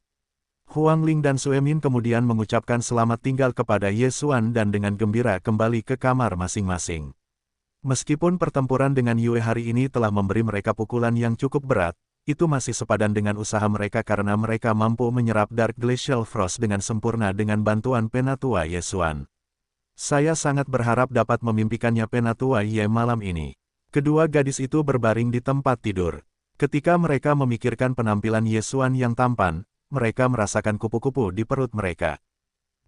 Huang Ling dan Sue Min kemudian mengucapkan selamat tinggal kepada Ye Xuan dan dengan gembira kembali ke kamar masing-masing. Meskipun pertempuran dengan Yue hari ini telah memberi mereka pukulan yang cukup berat, itu masih sepadan dengan usaha mereka karena mereka mampu menyerap Dark Glacial Frost dengan sempurna dengan bantuan Penatua Ye Xuan. Saya sangat berharap dapat memimpikannya Penatua Ye malam ini. Kedua gadis itu berbaring di tempat tidur. Ketika mereka memikirkan penampilan Ye Xuan yang tampan, mereka merasakan kupu-kupu di perut mereka.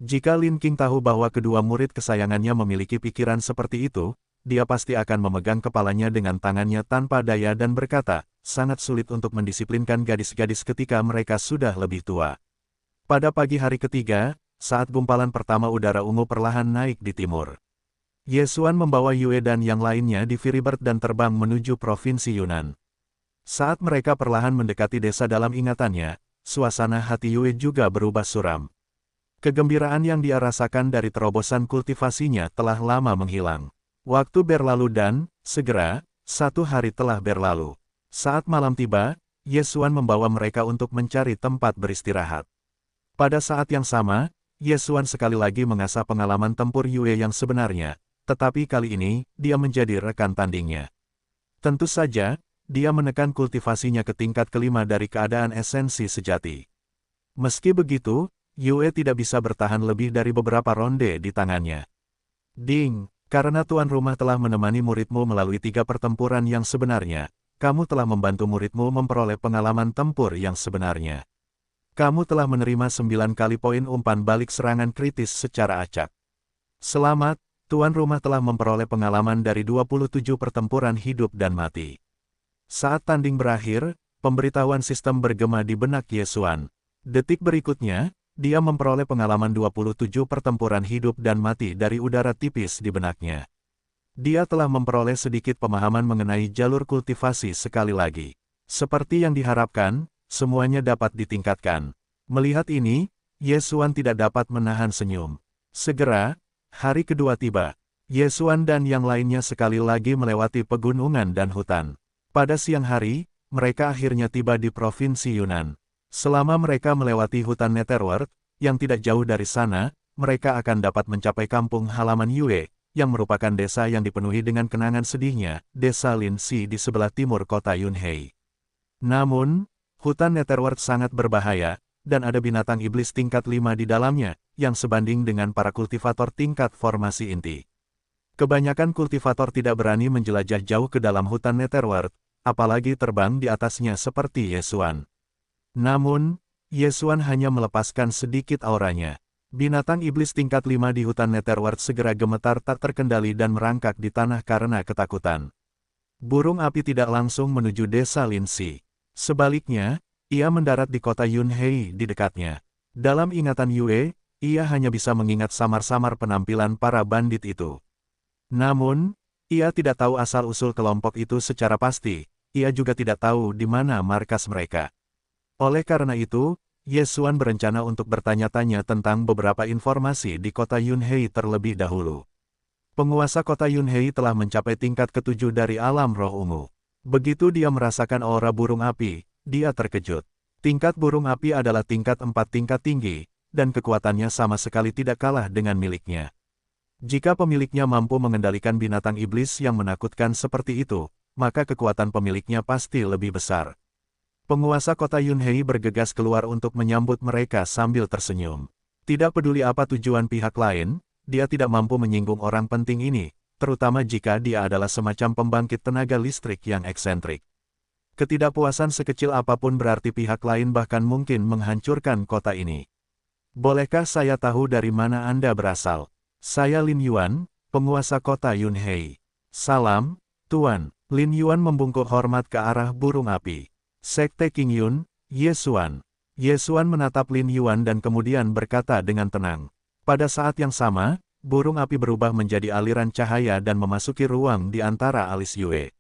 Jika Lin Qing tahu bahwa kedua murid kesayangannya memiliki pikiran seperti itu, dia pasti akan memegang kepalanya dengan tangannya tanpa daya dan berkata, sangat sulit untuk mendisiplinkan gadis-gadis ketika mereka sudah lebih tua. Pada pagi hari ketiga, saat gumpalan pertama udara ungu perlahan naik di timur, Ye Xuan membawa Yue dan yang lainnya di Firibird dan terbang menuju Provinsi Yunnan. Saat mereka perlahan mendekati desa dalam ingatannya, suasana hati Yue juga berubah suram. Kegembiraan yang dia rasakan dari terobosan kultivasinya telah lama menghilang. Waktu berlalu dan, segera, satu hari telah berlalu. Saat malam tiba, Ye Xuan membawa mereka untuk mencari tempat beristirahat. Pada saat yang sama, Ye Xuan sekali lagi mengasah pengalaman tempur Yue yang sebenarnya, tetapi kali ini, dia menjadi rekan tandingnya. Tentu saja, dia menekan kultivasinya ke tingkat kelima dari keadaan esensi sejati. Meski begitu, Yue tidak bisa bertahan lebih dari beberapa ronde di tangannya. Ding! Karena tuan rumah telah menemani muridmu melalui 3 pertempuran yang sebenarnya, kamu telah membantu muridmu memperoleh pengalaman tempur yang sebenarnya. Kamu telah menerima 9 kali poin umpan balik serangan kritis secara acak. Selamat, tuan rumah telah memperoleh pengalaman dari 27 pertempuran hidup dan mati. Saat tanding berakhir, pemberitahuan sistem bergema di benak Ye Xuan. Detik berikutnya, dia memperoleh pengalaman 27 pertempuran hidup dan mati dari udara tipis di benaknya. Dia telah memperoleh sedikit pemahaman mengenai jalur kultivasi sekali lagi. Seperti yang diharapkan, semuanya dapat ditingkatkan. Melihat ini, Ye Xuan tidak dapat menahan senyum. Segera, hari kedua tiba. Ye Xuan dan yang lainnya sekali lagi melewati pegunungan dan hutan. Pada siang hari, mereka akhirnya tiba di Provinsi Yunnan. Selama mereka melewati hutan Netherworld, yang tidak jauh dari sana, mereka akan dapat mencapai kampung halaman Yue, yang merupakan desa yang dipenuhi dengan kenangan sedihnya, desa Lin Si di sebelah timur kota Yunhei. Namun, hutan Netherworld sangat berbahaya, dan ada binatang iblis tingkat 5 di dalamnya, yang sebanding dengan para kultivator tingkat formasi inti. Kebanyakan kultivator tidak berani menjelajah jauh ke dalam hutan Netherworld, apalagi terbang di atasnya seperti Ye Xuan. Namun, Ye Xuan hanya melepaskan sedikit auranya. Binatang iblis tingkat 5 di hutan Netherworld segera gemetar tak terkendali dan merangkak di tanah karena ketakutan. Burung api tidak langsung menuju desa Lin Si. Sebaliknya, ia mendarat di kota Yunhei di dekatnya. Dalam ingatan Yue, ia hanya bisa mengingat samar-samar penampilan para bandit itu. Namun, ia tidak tahu asal-usul kelompok itu secara pasti, ia juga tidak tahu di mana markas mereka. Oleh karena itu, Ye Xuan berencana untuk bertanya-tanya tentang beberapa informasi di kota Yunhei terlebih dahulu. Penguasa kota Yunhei telah mencapai tingkat ke-7 dari alam roh ungu. Begitu dia merasakan aura burung api, dia terkejut. Tingkat burung api adalah tingkat 4 tingkat tinggi, dan kekuatannya sama sekali tidak kalah dengan miliknya. Jika pemiliknya mampu mengendalikan binatang iblis yang menakutkan seperti itu, maka kekuatan pemiliknya pasti lebih besar. Penguasa kota Yunhei bergegas keluar untuk menyambut mereka sambil tersenyum. Tidak peduli apa tujuan pihak lain, dia tidak mampu menyinggung orang penting ini, terutama jika dia adalah semacam pembangkit tenaga listrik yang eksentrik. Ketidakpuasan sekecil apapun berarti pihak lain bahkan mungkin menghancurkan kota ini. Bolehkah saya tahu dari mana Anda berasal? Saya Lin Yuan, penguasa kota Yunhei. Salam, Tuan. Lin Yuan membungkuk hormat ke arah burung api. Sekte King Yun, Ye Xuan. Ye Xuan menatap Lin Yuan dan kemudian berkata dengan tenang. Pada saat yang sama, burung api berubah menjadi aliran cahaya dan memasuki ruang di antara alis Yue.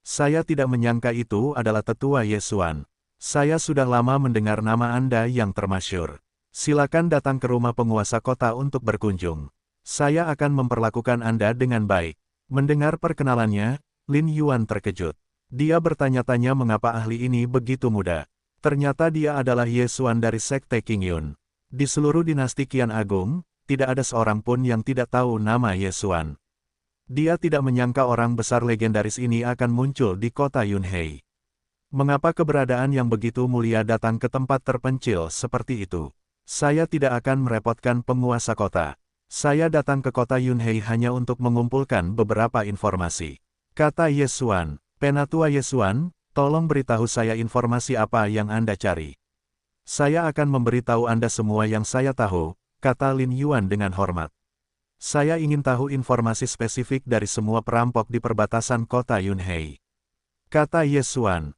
Saya tidak menyangka itu adalah tetua Ye Xuan. Saya sudah lama mendengar nama Anda yang termasyur. Silakan datang ke rumah penguasa kota untuk berkunjung. Saya akan memperlakukan Anda dengan baik. Mendengar perkenalannya, Lin Yuan terkejut. Dia bertanya-tanya mengapa ahli ini begitu muda. Ternyata dia adalah Ye Xuan dari Sekte King Yun. Di seluruh dinasti Qian Agung, tidak ada seorang pun yang tidak tahu nama Ye Xuan. Dia tidak menyangka orang besar legendaris ini akan muncul di kota Yunhei. Mengapa keberadaan yang begitu mulia datang ke tempat terpencil seperti itu? Saya tidak akan merepotkan penguasa kota. Saya datang ke kota Yunhei hanya untuk mengumpulkan beberapa informasi. Kata Ye Xuan, Penatua Ye Xuan, tolong beritahu saya informasi apa yang Anda cari. Saya akan memberitahu Anda semua yang saya tahu, kata Lin Yuan dengan hormat. Saya ingin tahu informasi spesifik dari semua perampok di perbatasan kota Yunhei. Kata Ye Xuan,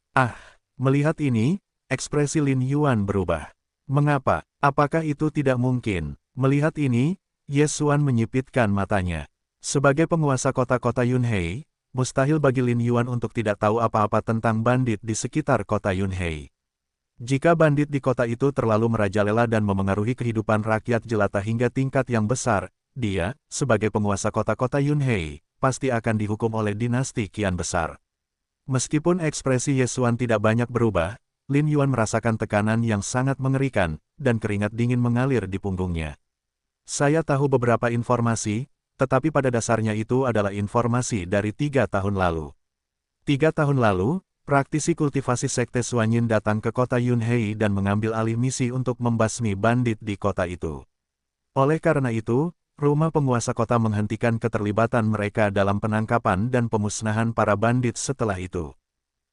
melihat ini, ekspresi Lin Yuan berubah. Mengapa? Apakah itu tidak mungkin? Melihat ini, Ye Xuan menyipitkan matanya. Sebagai penguasa kota-kota Yunhei, mustahil bagi Lin Yuan untuk tidak tahu apa-apa tentang bandit di sekitar kota Yunhei. Jika bandit di kota itu terlalu merajalela dan memengaruhi kehidupan rakyat jelata hingga tingkat yang besar, dia, sebagai penguasa kota-kota Yunhei, pasti akan dihukum oleh dinasti Qian besar. Meskipun ekspresi Ye Xuan tidak banyak berubah, Lin Yuan merasakan tekanan yang sangat mengerikan, dan keringat dingin mengalir di punggungnya. Saya tahu beberapa informasi, tetapi pada dasarnya itu adalah informasi dari 3 tahun lalu. 3 tahun lalu, praktisi kultivasi Sekte Xuanyin datang ke kota Yunhei dan mengambil alih misi untuk membasmi bandit di kota itu. Oleh karena itu, rumah penguasa kota menghentikan keterlibatan mereka dalam penangkapan dan pemusnahan para bandit setelah itu.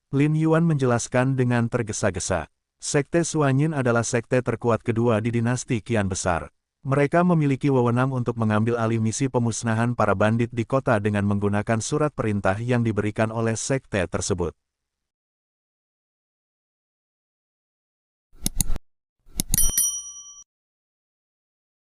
Lin Yuan menjelaskan dengan tergesa-gesa. Sekte Xuanyin adalah sekte terkuat kedua di dinasti Qian besar. Mereka memiliki wewenang untuk mengambil alih misi pemusnahan para bandit di kota dengan menggunakan surat perintah yang diberikan oleh sekte tersebut.